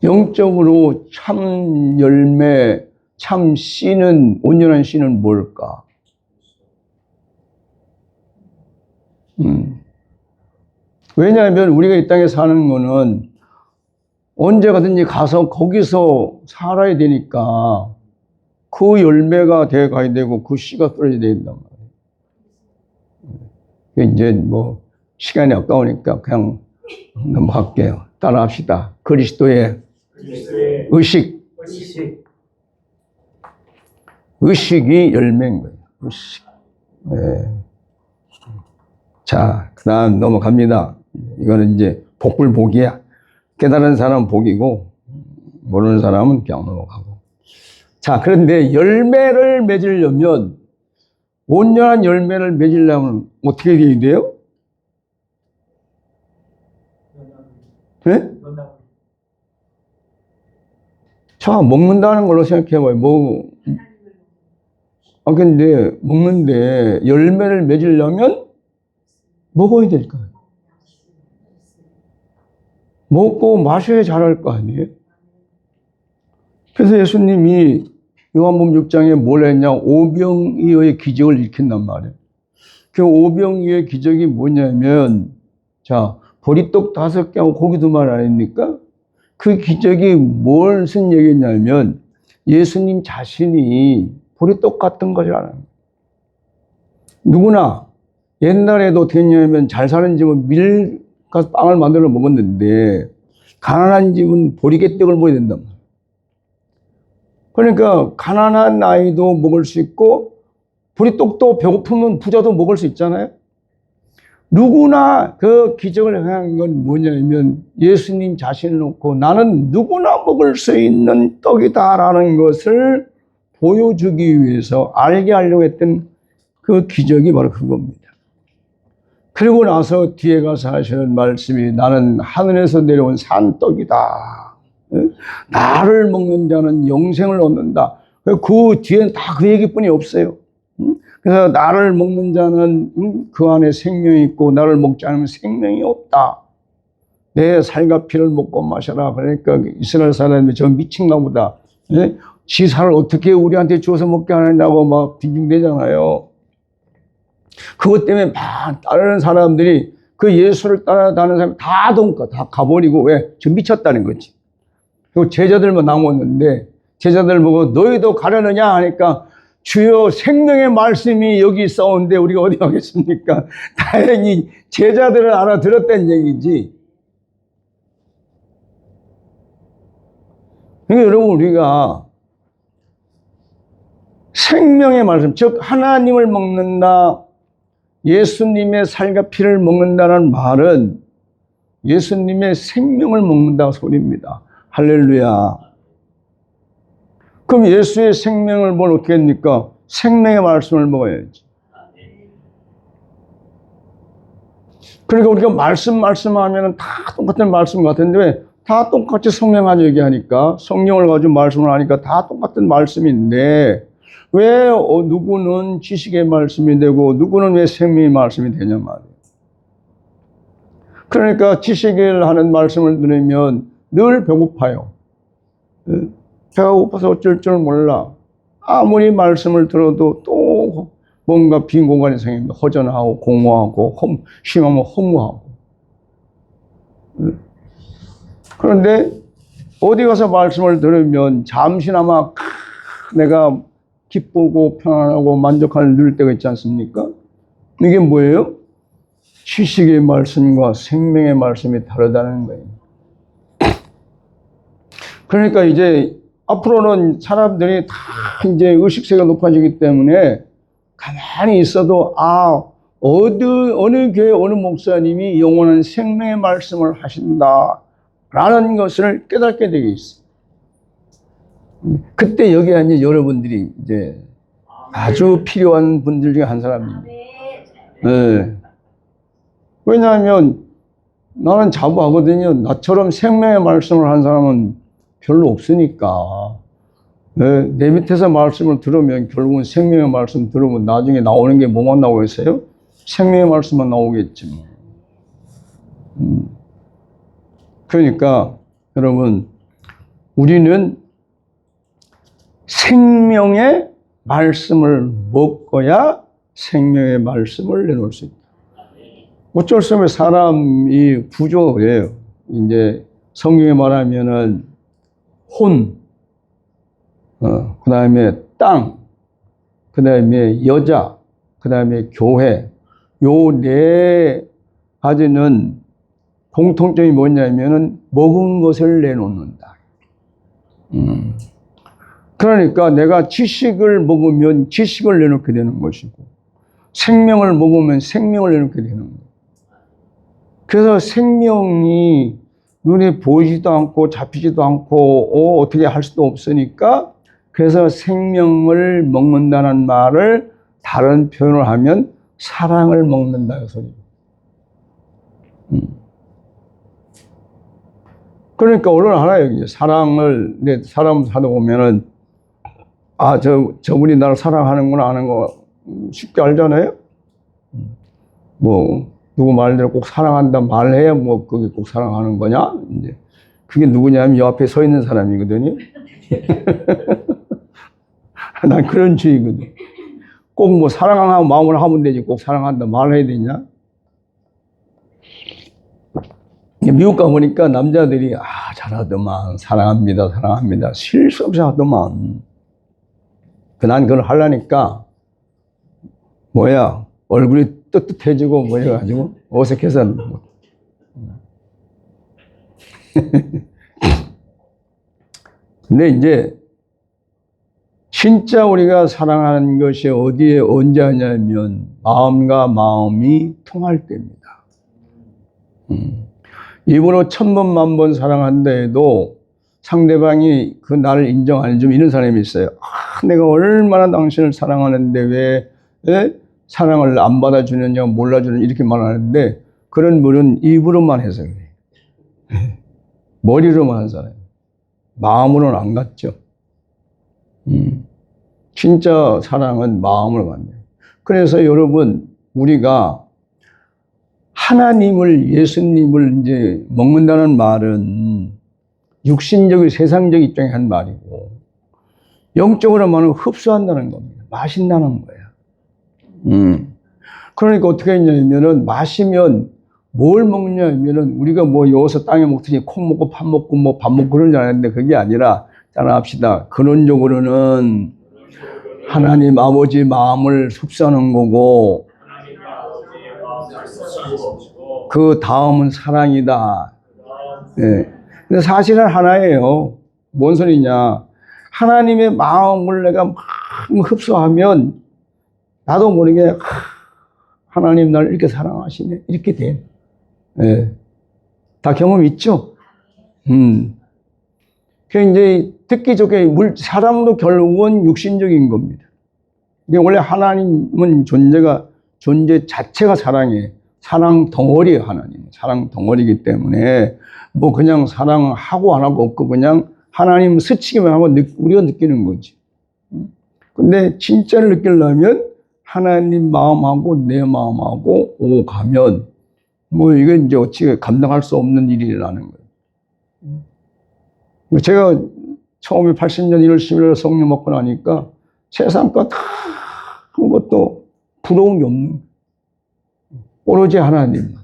영적으로 참 열매, 참 씨는, 온전한 씨는 뭘까? 왜냐하면 우리가 이 땅에 사는 거는 언제 가든지 가서 거기서 살아야 되니까 그 열매가 돼 가야 되고 그 씨가 떨어져야 된단 말이에요. 이제 뭐 시간이 아까우니까 그냥 넘어갈게요. 따라합시다. 그리스도의 의식. 의식이 열매인 거예요. 의식. 네. 자, 그 다음 넘어갑니다. 이거는 이제 복불복이야. 깨달은 사람은 복이고, 모르는 사람은 그냥 넘어가고. 자, 그런데 열매를 맺으려면, 온전한 열매를 맺으려면 어떻게 돼야 돼요? 네? 자, 먹는다는 걸로 생각해봐요. 근데, 먹는데, 열매를 맺으려면 먹어야 될까요? 먹고 마셔야 잘할 거 아니에요? 그래서 예수님이 요한복음 6장에 뭘 했냐? 오병이어의 기적을 일으킨단 말이에요. 그 오병이어의 기적이 뭐냐면, 자, 보리떡 5개하고 고기 2마리 아닙니까? 그 기적이 무슨 얘기냐면, 예수님 자신이 보리떡 같은 것이라는 거예요. 누구나 옛날에도 어떻게 했냐면 잘 사는 집은 밀 가서 빵을 만들어 먹었는데 가난한 집은 보리개떡을 먹어야 된단 말이에요. 그러니까 가난한 아이도 먹을 수 있고 보리떡도 배고프면 부자도 먹을 수 있잖아요. 누구나 그 기적을 행한 건 뭐냐면 예수님 자신을 놓고 나는 누구나 먹을 수 있는 떡이다라는 것을 보여주기 위해서 알게 하려고 했던 그 기적이 바로 그겁니다. 그리고 나서 뒤에 가서 하시는 말씀이 나는 하늘에서 내려온 산떡이다. 나를 먹는 자는 영생을 얻는다. 그 뒤에는 다 그 얘기뿐이 없어요. 그래서 나를 먹는 자는 그 안에 생명이 있고 나를 먹지 않으면 생명이 없다. 내 살과 피를 먹고 마셔라. 그러니까 이스라엘 사람이 저 미친가 보다. 지 살을 어떻게 우리한테 주어서 먹게 하느냐고 막 빙빙대잖아요. 그것 때문에 막 따르는 사람들이 그 예수를 따라다니는 사람이 다 가버리고 왜? 저 미쳤다는 거지. 그리고 제자들만 남았는데 제자들 보고 너희도 가려느냐 하니까 주여 생명의 말씀이 여기 있어온데 우리가 어디 가겠습니까? 다행히 제자들을 알아들었다는 얘기지. 그러니까 여러분 우리가 생명의 말씀, 즉 하나님을 먹는다, 예수님의 살과 피를 먹는다는 말은 예수님의 생명을 먹는다 소리입니다. 할렐루야. 그럼 예수의 생명을 뭘 어떻게 합니까? 생명의 말씀을 먹어야지. 그러니까 우리가 말씀하면 다 똑같은 말씀 같은데 왜? 다 똑같이 성령하자 얘기하니까 성령을 가지고 말씀을 하니까 다 똑같은 말씀인데 왜 누구는 지식의 말씀이 되고 누구는 왜 생명의 말씀이 되냐 말이에요. 그러니까 지식을 하는 말씀을 들으면 늘 배고파요. 배가 고파서 어쩔 줄 몰라. 아무리 말씀을 들어도 또 뭔가 빈 공간이 생깁니다. 허전하고 공허하고 심하면 허무하고. 그런데 어디 가서 말씀을 들으면 잠시나마 내가 기쁘고 편안하고 만족하는 누릴 때가 있지 않습니까? 이게 뭐예요? 지식의 말씀과 생명의 말씀이 다르다는 거예요. 그러니까 이제 앞으로는 사람들이 다 이제 의식세가 높아지기 때문에 가만히 있어도 어느 교회 어느 목사님이 영원한 생명의 말씀을 하신다라는 것을 깨닫게 되어 있어요. 그때 여기에 이제 여러분들이 이제 아주 필요한 분들 중에 한 사람입니다. 네. 왜냐하면 나는 자부하거든요. 나처럼 생명의 말씀을 한 사람은 별로 없으니까. 네. 내 밑에서 말씀을 들으면 결국은 생명의 말씀 들으면 나중에 나오는 게 뭐만 나오겠어요? 생명의 말씀만 나오겠지. 그러니까 여러분, 우리는 생명의 말씀을 먹어야 생명의 말씀을 내놓을 수 있다. 어쩔 수 없이 사람이 구조가 그래요. 이제 성경에 말하면은 혼, 그 다음에 땅, 그 다음에 여자, 그 다음에 교회. 요 네 가지는 공통점이 뭐냐면은 먹은 것을 내놓는다. 그러니까 내가 지식을 먹으면 지식을 내놓게 되는 것이고, 생명을 먹으면 생명을 내놓게 되는 거예요. 그래서 생명이 눈에 보이지도 않고 잡히지도 않고 어떻게 할 수도 없으니까, 그래서 생명을 먹는다는 말을 다른 표현을 하면 사랑을 먹는다 그 소리예요. 그러니까 얼른 알아요. 사랑을 사람 하다 보면은 저분이 나를 사랑하는구나 하는 거 쉽게 알잖아요. 뭐 누구 말대로 꼭 사랑한다 말해야 뭐 그게 꼭 사랑하는 거냐? 이제 그게 누구냐면 요 앞에 서 있는 사람이거든요. 난 그런 주의거든. 꼭 뭐 사랑하고 마음을 하면 되지 꼭 사랑한다 말해야 되냐? 미국 가보니까 남자들이 잘하더만 사랑합니다 사랑합니다 쉴 수 없이 하더만. 난 그걸 하려니까 얼굴이 뜨뜻해지고 뭐 해가지고 어색해서 근데 이제 진짜 우리가 사랑하는 것이 어디에 언제 하냐면 마음과 마음이 통할 때입니다. 입으로 1000번, 10,000번 사랑한다 해도 상대방이 그 나를 인정 안 해주면 이런 사람이 있어요. 내가 얼마나 당신을 사랑하는데 왜 사랑을 안 받아주느냐, 몰라주느냐 이렇게 말하는데 그런 분은 입으로만 해서 그래요. 머리로만 한 사람이에요. 마음으로는 안 갔죠. 진짜 사랑은 마음으로 간대요. 그래서 여러분, 우리가 하나님을, 예수님을 이제 먹는다는 말은 육신적인 세상적 입장에 한 말이고, 영적으로 말하면 흡수한다는 겁니다. 마신다는 거예요. 그러니까 어떻게 했냐면은 마시면 뭘 먹냐면은 우리가 뭐 여기서 땅에 먹듯이 콩 먹고 밥 먹고 뭐 밥 먹고 그런 줄 알았는데 그게 아니라 따라합시다. 근원적으로는 하나님 아버지 마음을 흡수하는 거고 그 다음은 사랑이다. 네. 근데 사실은 하나예요. 뭔 소리냐. 하나님의 마음을 내가 막 흡수하면 나도 모르게 하나님 나를 이렇게 사랑하시네. 이렇게 돼. 네. 다 경험 있죠? 그 이제 듣기 좋게 사람도 결국은 육신적인 겁니다. 원래 하나님은 존재 자체가 사랑이에요. 사랑 덩어리예요, 하나님. 사랑 덩어리이기 때문에 뭐 그냥 사랑하고 안 하고 없고 그냥 하나님 스치기만 하고 우리가 느끼는 거지. 근데 진짜를 느끼려면 하나님 마음하고 내 마음하고 오고 가면 뭐 이건 이제 어찌 감당할 수 없는 일이라는 거예요. 제가 처음에 80년 1월 11일 성령 먹고 나니까 세상 거 다 한 것도 부러운 게 없는 오로지 하나님만.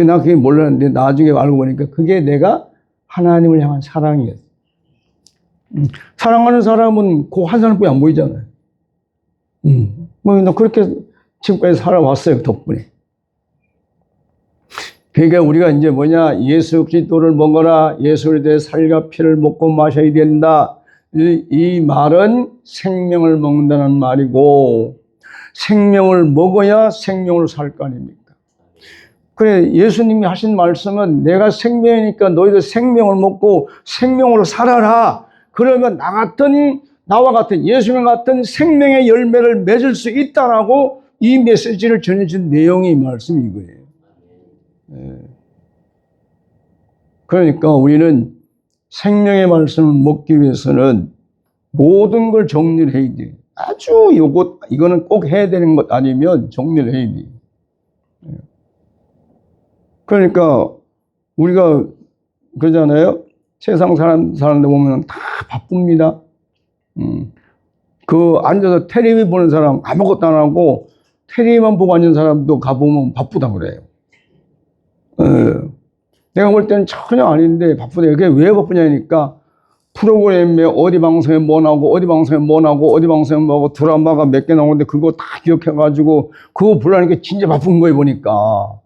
나 그게 몰랐는데 나중에 알고 보니까 그게 내가 하나님을 향한 사랑이었어. 사랑하는 사람은 그 한 사람뿐이 안 보이잖아요. 나 그렇게 지금까지 살아왔어요, 덕분에. 그러니까 우리가 이제 뭐냐, 예수 그리스도를 먹어라, 예수에 대해 살과 피를 먹고 마셔야 된다. 이 말은 생명을 먹는다는 말이고, 생명을 먹어야 생명을 살 거 아닙니까? 그래, 예수님이 하신 말씀은 내가 생명이니까 너희들 생명을 먹고 생명으로 살아라. 그러면 나와 같은 예수님 같은 생명의 열매를 맺을 수 있다라고 이 메시지를 전해준 내용이 말씀이 이거예요. 그러니까 우리는 생명의 말씀을 먹기 위해서는 모든 걸 정리를 해야 돼. 아주 이거는 꼭 해야 되는 것 아니면 정리를 해야 돼. 그러니까 우리가 그러잖아요. 세상 사람들 보면 다 바쁩니다. 앉아서 텔레비 보는 사람 아무것도 안 하고 텔레비만 보고 앉은 사람도 가보면 바쁘다 그래요. 내가 볼 때는 전혀 아닌데 바쁘다. 그게 왜 바쁘냐니까 프로그램에 어디 방송에 뭐 나오고 어디 방송에 뭐 나오고 어디 방송에 뭐 하고 드라마가 몇 개 나오는데 그거 다 기억해가지고 그거 보려니까 진짜 바쁜 거예요 보니까.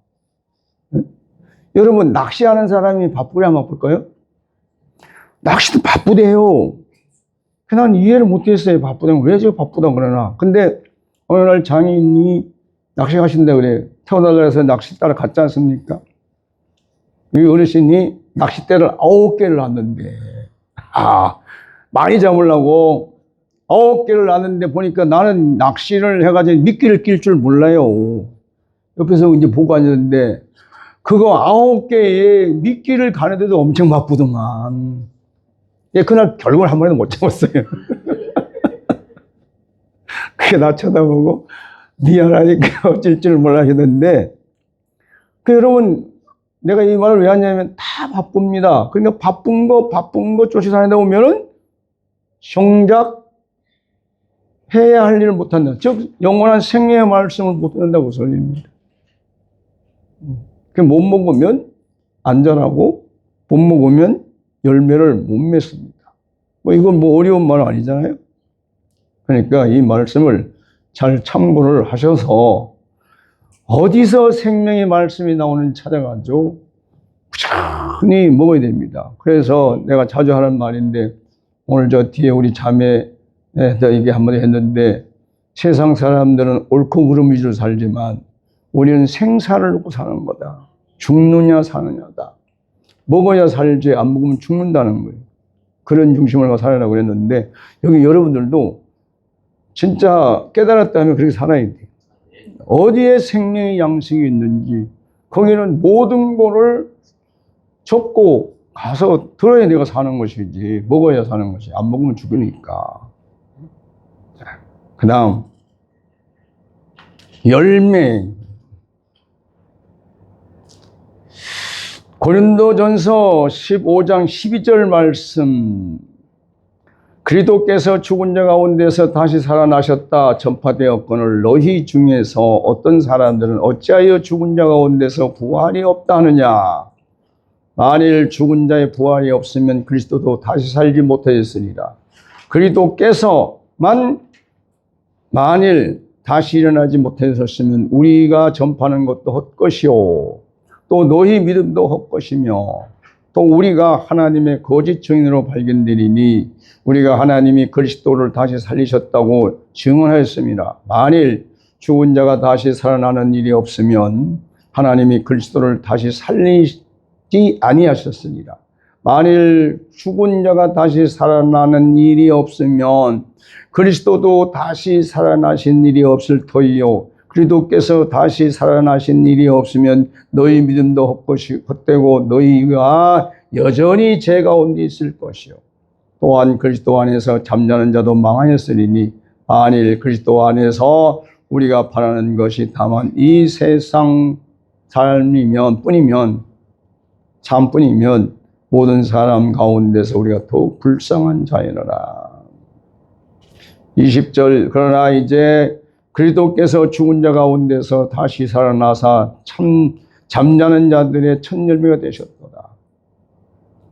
여러분 낚시하는 사람이 바쁘냐 안 바쁠까요? 낚시도 바쁘대요. 난 이해를 못했어요. 바쁘다면 왜 저 바쁘다 그러나. 근데 어느 날 장인이 낚시 가신다 그래. 태어나려 해서 낚시 따라 갔지 않습니까? 이 어르신이 낚싯대를 9개를 놨는데 많이 잡으려고 9개를 놨는데 보니까 나는 낚시를 해가지고 미끼를 낄 줄 몰라요. 옆에서 이제 보고 앉았는데 그거 9개에 미끼를 가는데도 엄청 바쁘더만. 그날 결국은 한 번에도 못 잡았어요. 그게 나 쳐다보고 미안하니까 어쩔 줄 몰라 했는데, 여러분, 내가 이 말을 왜 하냐면 다 바쁩니다. 그러니까 바쁜 거 쫓아다니다 보면은 정작 해야 할 일을 못한다. 즉, 영원한 생애의 말씀을 못한다고 소리입니다. 못 먹으면 안전하고, 못 먹으면 열매를 못 맺습니다. 이건 어려운 말 아니잖아요. 그러니까 이 말씀을 잘 참고를 하셔서 어디서 생명의 말씀이 나오는지 찾아가지고 꾸준히 먹어야 됩니다. 그래서 내가 자주 하는 말인데 오늘 저 뒤에 우리 자매도 이게 한번 했는데 세상 사람들은 옳고 그름 위주로 살지만 우리는 생사를 놓고 사는 거다. 죽느냐 사느냐다. 먹어야 살지 안 먹으면 죽는다는 거예요. 그런 중심을 가지고 살아라고 그랬는데 여기 여러분들도 진짜 깨달았다면 그렇게 살아야 돼요. 어디에 생명의 양식이 있는지 거기는 모든 거를 접고 가서 들어야 내가 사는 것이지 먹어야 사는 것이 안 먹으면 죽으니까. 그 다음 열매. 고린도전서 15장 12절 말씀. 그리스도께서 죽은 자 가운데서 다시 살아나셨다 전파되었거늘 너희 중에서 어떤 사람들은 어찌하여 죽은 자 가운데서 부활이 없다 하느냐. 만일 죽은 자의 부활이 없으면 그리스도도 다시 살지 못하였으리라. 그리스도께서만 만일 다시 일어나지 못하셨으면 우리가 전파하는 것도 헛것이요 또 너희 믿음도 헛것이며 또 우리가 하나님의 거짓 증인으로 발견되리니 우리가 하나님이 그리스도를 다시 살리셨다고 증언하였습니다. 만일 죽은 자가 다시 살아나는 일이 없으면 하나님이 그리스도를 다시 살리지 아니하셨으리라. 만일 죽은 자가 다시 살아나는 일이 없으면 그리스도도 다시 살아나신 일이 없을 터이요 그리스도께서 다시 살아나신 일이 없으면 너희 믿음도 헛되고 너희가 여전히 죄 가운데 있을 것이요 또한 그리스도 안에서 잠자는 자도 망하였으리니 만일 그리스도 안에서 우리가 바라는 것이 다만 이 세상 삶이면 뿐이면 모든 사람 가운데서 우리가 더욱 불쌍한 자이노라. 20절 그러나 이제 그리스도께서 죽은 자 가운데서 다시 살아나사 참 잠자는 자들의 첫 열매가 되셨도다.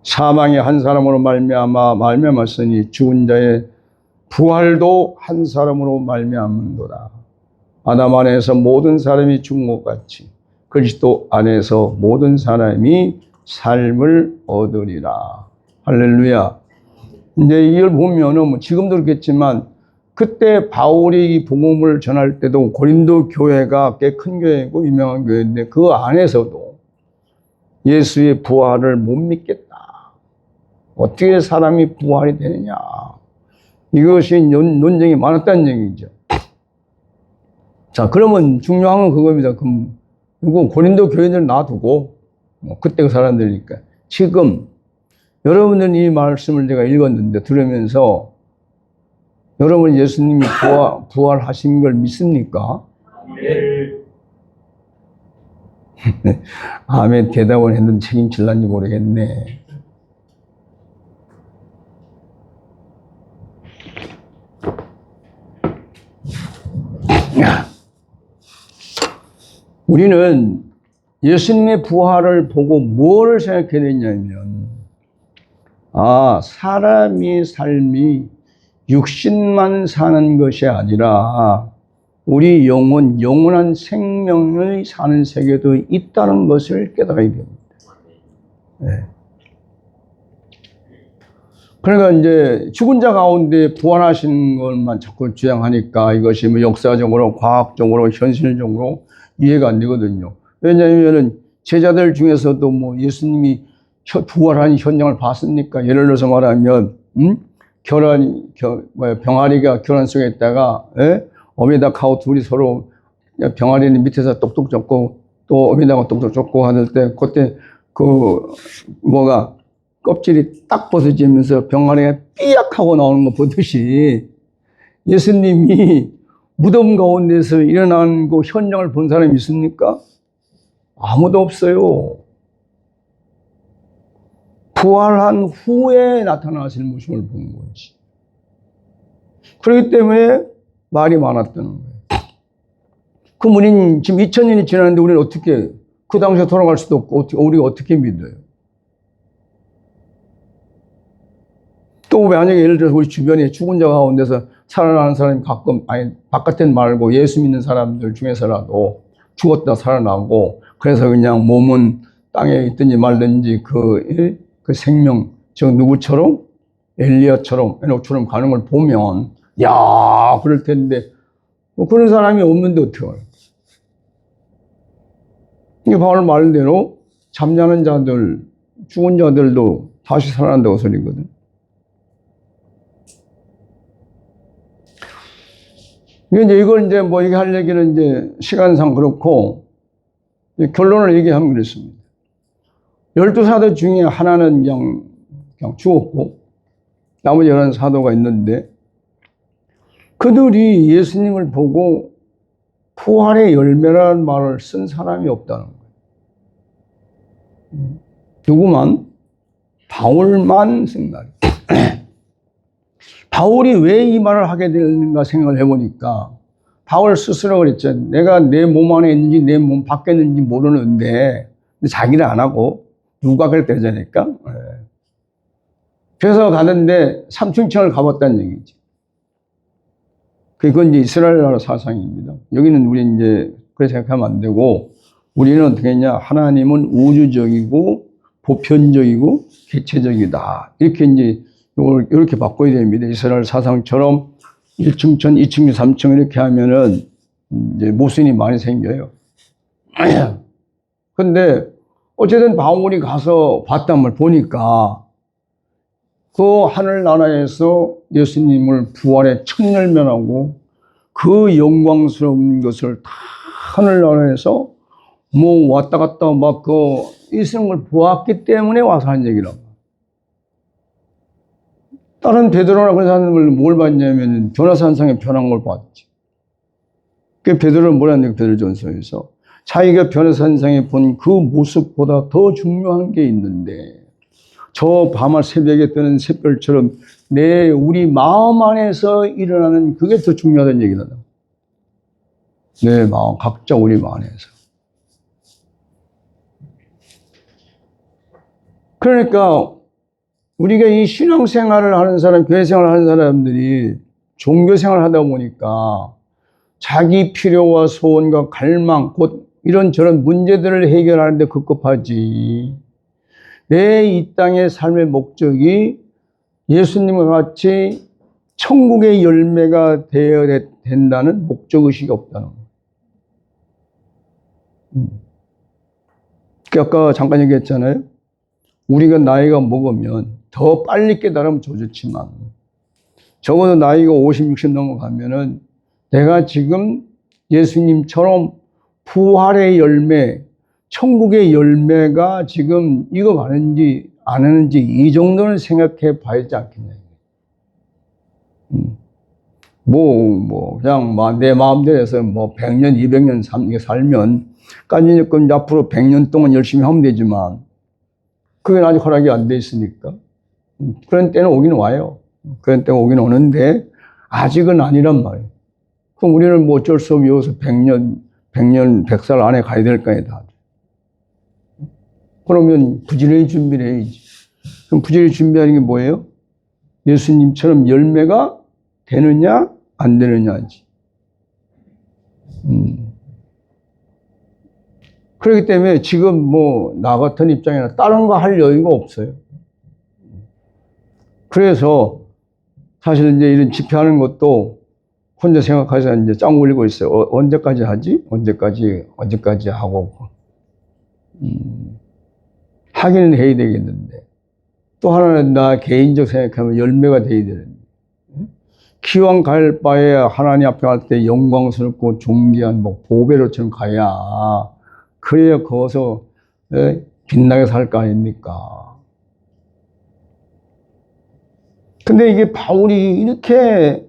사망이 한 사람으로 말미암았으니 죽은 자의 부활도 한 사람으로 말미암는도다. 아담 안에서 모든 사람이 죽은 것 같이 그리스도 안에서 모든 사람이 삶을 얻으리라. 할렐루야. 이제 이걸 보면은 뭐 지금도 그렇겠지만 그때 바울이 복음을 전할 때도 고린도 교회가 꽤 큰 교회고 유명한 교회인데 그 안에서도 예수의 부활을 못 믿겠다. 어떻게 사람이 부활이 되느냐. 이것이 논쟁이 많았다는 얘기죠. 자, 그러면 중요한 건 그겁니다. 그럼 이거 고린도 교회들 놔두고 그때 그 사람들이니까 지금 여러분들 이 말씀을 제가 읽었는데 들으면서 여러분 예수님이 부활하신 걸 믿습니까? 네. 아멘 대답을 했는데 책임질란지 모르겠네. 우리는 예수님의 부활을 보고 무엇을 생각해야 되냐면 사람이 삶이 육신만 사는 것이 아니라 우리 영원한 생명을 사는 세계도 있다는 것을 깨달아야 됩니다. 네. 그러니까 이제 죽은 자 가운데 부활하신 것만 자꾸 주장하니까 이것이 뭐 역사적으로, 과학적으로, 현실적으로 이해가 안 되거든요. 왜냐하면 제자들 중에서도 뭐 예수님이 부활한 현장을 봤습니까? 예를 들어서 말하면, 병아리가 결혼 속에 있다가, 어미다 가고 둘이 서로 병아리는 밑에서 똑똑 쫓고 또 어미다가 똑똑 쫓고 하는 때 그때 껍질이 딱 벗어지면서 병아리가 삐약하고 나오는 거 보듯이 예수님이 무덤 가운데서 일어난 그 현장을 본 사람이 있습니까? 아무도 없어요. 부활한 후에 나타나실 모습을 본 거지. 그렇기 때문에 말이 많았다는 거예요. 그럼 우리는 지금 2000년이 지났는데 우리는 어떻게, 그 당시에 돌아갈 수도 없고, 우리가 어떻게 믿어요? 또 만약에 예를 들어서 우리 주변에 죽은 자 가운데서 살아나는 사람이 가끔, 바깥엔 말고 예수 믿는 사람들 중에서라도 죽었다 살아나고, 그래서 그냥 몸은 땅에 있든지 말든지 그 생명, 누구처럼? 엘리야처럼, 에녹처럼 가는 걸 보면, 그럴 텐데, 그런 사람이 없는데 어떡해요? 이게 바울 말대로 잠자는 자들, 죽은 자들도 다시 살아난다고 소리거든. 이걸 할 얘기는 시간상 그렇고, 결론을 얘기하면 그렇습니다. 12사도 중에 하나는 그냥 죽었고, 나머지 11사도가 있는데, 그들이 예수님을 보고 부활의 열매라는 말을 쓴 사람이 없다는 거예요. 누구만? 바울만 쓴 말이에요. 바울이 왜 이 말을 하게 되는가 생각을 해보니까 바울 스스로 그랬죠. 내가 내 몸 안에 있는지 내 몸 밖에 있는지 모르는데 자기를 안 하고 누가 그랬다니까. 그래서 가는데 삼층천을 가봤다는 얘기지. 그건 이스라엘 나라 사상입니다. 여기는 우리 그렇게 생각하면 안 되고, 우리는 어떻게 했냐. 하나님은 우주적이고, 보편적이고, 개체적이다. 이렇게 바꿔야 됩니다. 이스라엘 사상처럼 1층천, 2층, 3층 이렇게 하면은 모순이 많이 생겨요. 근데, 어쨌든 바울이 가서 봤단 보니까, 그 하늘나라에서 예수님을 부활의 첫 열매라고 그 영광스러운 것을 다 하늘나라에서 왔다 갔다 있는 걸 보았기 때문에 와서 한 얘기라고. 다른 베드로나 그런 사람을 뭘 봤냐면 변화산상에 변한 걸 봤지. 그 베드로는 뭐라는 베드로전서에서 자기가 변화산상에 본 그 모습보다 더 중요한 게 있는데 저 밤할 새벽에 뜨는 샛별처럼 우리 마음 안에서 일어나는 그게 더 중요하다는 얘기다. 내 마음, 각자 우리 마음 안에서. 그러니까 우리가 이 신앙생활을 하는 사람, 교회생활을 하는 사람들이 종교생활을 하다 보니까 자기 필요와 소원과 갈망, 곧 이런저런 문제들을 해결하는데 급급하지. 내 이 땅의 삶의 목적이 예수님과 같이 천국의 열매가 되어야 된다는 목적의식이 없다는 거예요. 아까 잠깐 얘기했잖아요. 우리가 나이가 먹으면 더 빨리 깨달으면 좋지만 적어도 나이가 50, 60 넘어가면은 내가 지금 예수님처럼 부활의 열매, 천국의 열매가 지금 익어가는지 안 하는지 이 정도는 생각해 봐야 되지 않겠냐. 그냥 내 마음대로 해서 100년, 200년 살면, 까지니까 앞으로 100년 동안 열심히 하면 되지만, 그게 아직 허락이 안 돼 있으니까. 그런 때는 오긴 와요. 그런 때가 오긴 오는데, 아직은 아니란 말이에요. 그럼 우리는 어쩔 수 없이 여기서 100년, 100살 안에 가야 될 거 아니에요, 다. 그러면 부지런히 준비를 해야지. 그럼 부지런히 준비하는 게 뭐예요? 예수님처럼 열매가 되느냐, 안 되느냐지. 그렇기 때문에 지금 나 같은 입장에는 다른 거 할 여유가 없어요. 그래서 사실 이제 이런 집회하는 것도 혼자 생각해서 이제 짱 올리고 있어요. 언제까지 하지? 언제까지 하고. 하기는 해야 되겠는데. 또 하나는 나 개인적 생각하면 열매가 돼야 되는데. 기왕 갈 바에 하나님 앞에 갈 때 영광스럽고 존귀한 보배로처럼 가야, 그래야 거기서 빛나게 살 거 아닙니까? 근데 이게 바울이 이렇게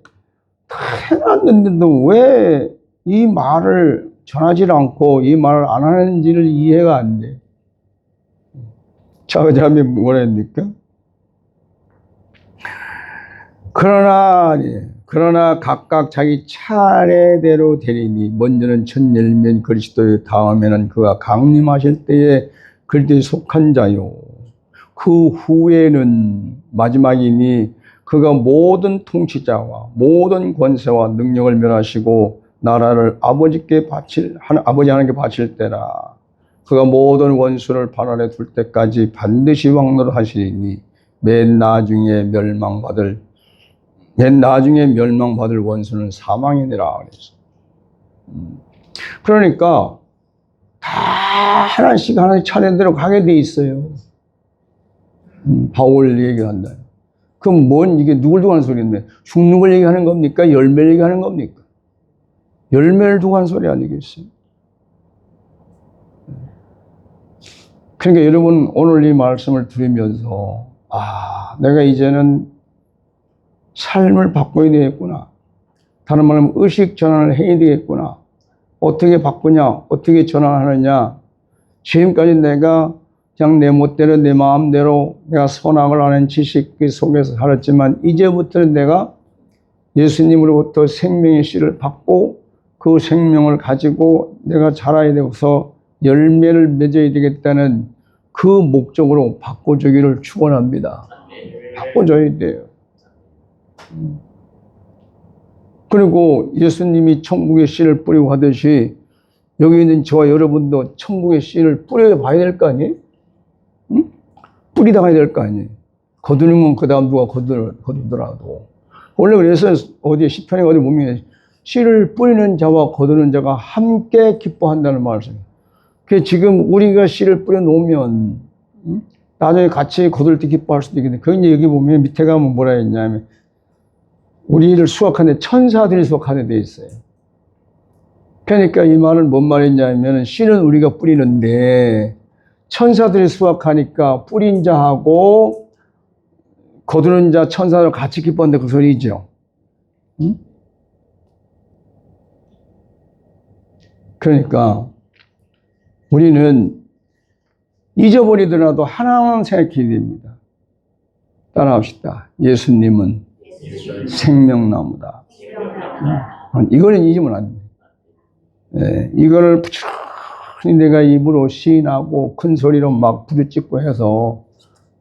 다 해놨는데도 왜 이 말을 전하지 않고 이 말을 안 하는지를 이해가 안 돼. 자, 그 다음에 뭐라 했습니까? 그러나 각각 자기 차례대로 되리니 먼저는 첫 열매인 그리스도요, 다음에는 그가 강림하실 때에 그리스도에 속한 자요, 그 후에는 마지막이니 그가 모든 통치자와 모든 권세와 능력을 멸하시고 나라를 아버지 하나님께 바칠 때라. 그가 모든 원수를 발 아래 둘 때까지 반드시 왕노를 하시리니 맨 나중에 멸망받을 원수는 사망이니라 그랬어. 그러니까 다 하나씩 차례대로 가게 돼 있어요. 바울 얘기한다. 그럼 이게 누굴 두고 하는 소리인데, 죽는 걸 얘기하는 겁니까? 열매를 얘기하는 겁니까? 열매를 두고 하는 소리 아니겠어요? 그러니까 여러분, 오늘 이 말씀을 들으면서 내가 이제는 삶을 바꿔야 되겠구나. 다른 말로 하면 의식 전환을 해야 되겠구나. 어떻게 바꾸냐? 어떻게 전환하느냐? 지금까지 내가 그냥 내 멋대로 내 마음대로 내가 선악을 아는 지식 속에서 살았지만, 이제부터는 내가 예수님으로부터 생명의 씨를 받고 그 생명을 가지고 내가 자라야 되고서 열매를 맺어야 되겠다는 그 목적으로 바꿔주기를 축원합니다. 바꿔줘야 돼요. 그리고 예수님이 천국의 씨를 뿌리고 하듯이 여기 있는 저와 여러분도 천국의 씨를 뿌려 봐야 될 거 아니에요? 응? 뿌리다 가야 될 거 아니에요? 거두는 건 그 다음 누가 거두더라도. 원래 그래서 어디 시편에 어디 보면 씨를 뿌리는 자와 거두는 자가 함께 기뻐한다는 말씀. 그 지금 우리가 씨를 뿌려 놓으면 나중에 같이 거둘 때 기뻐할 수도 있겠는데, 그 여기 보면 밑에 가면 뭐라 했냐면 우리를 수확하는데 천사들이 수확하게 돼 있어요. 그러니까 이 말은 뭔 말이냐면 씨는 우리가 뿌리는데 천사들이 수확하니까 뿌린 자하고 거두는 자 천사들 같이 기뻐한다, 그 소리죠. 응? 그러니까 우리는 잊어버리더라도 하나만 생각해야 됩니다. 따라합시다. 예수님은 생명나무다. 이거는 잊으면 안 돼. 예, 이거를 부지런히 내가 입으로 시인하고 큰 소리로 막 부르짖고 해서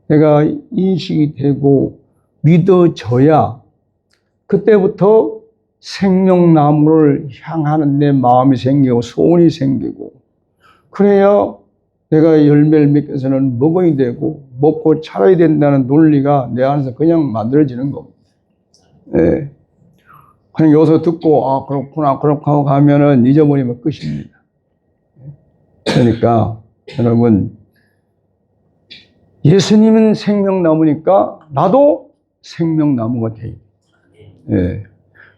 내가 인식이 되고 믿어져야 그때부터 생명나무를 향하는 내 마음이 생기고 소원이 생기고 그래야 내가 열매를 맺어서는 먹어야 되고 먹고 살아야 된다는 논리가 내 안에서 그냥 만들어지는 겁니다. 예. 그냥 여기서 듣고 아 그렇구나 그렇게 하고 가면은 잊어버리면 끝입니다. 그러니까 여러분 예수님은 생명나무니까 나도 생명나무가 돼요. 예.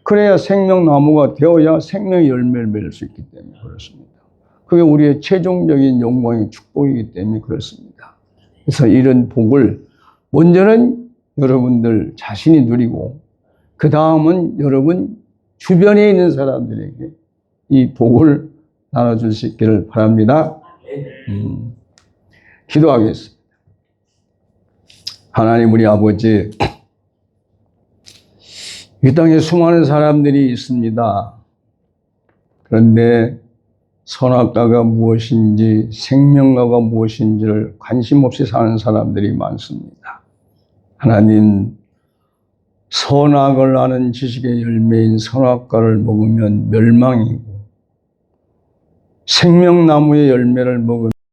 그래야 생명나무가 되어야 생명의 열매를 맺을 수 있기 때문에 그렇습니다. 그게 우리의 최종적인 영광의 축복이기 때문에 그렇습니다. 그래서 이런 복을 먼저는 여러분들 자신이 누리고 그 다음은 여러분 주변에 있는 사람들에게 이 복을 나눠줄 수 있기를 바랍니다. 기도하겠습니다. 하나님 우리 아버지, 이 땅에 수많은 사람들이 있습니다. 그런데 선악과가 무엇인지 생명과가 무엇인지를 관심 없이 사는 사람들이 많습니다. 하나님, 선악을 아는 지식의 열매인 선악과를 먹으면 멸망이고 생명나무의 열매를 먹으면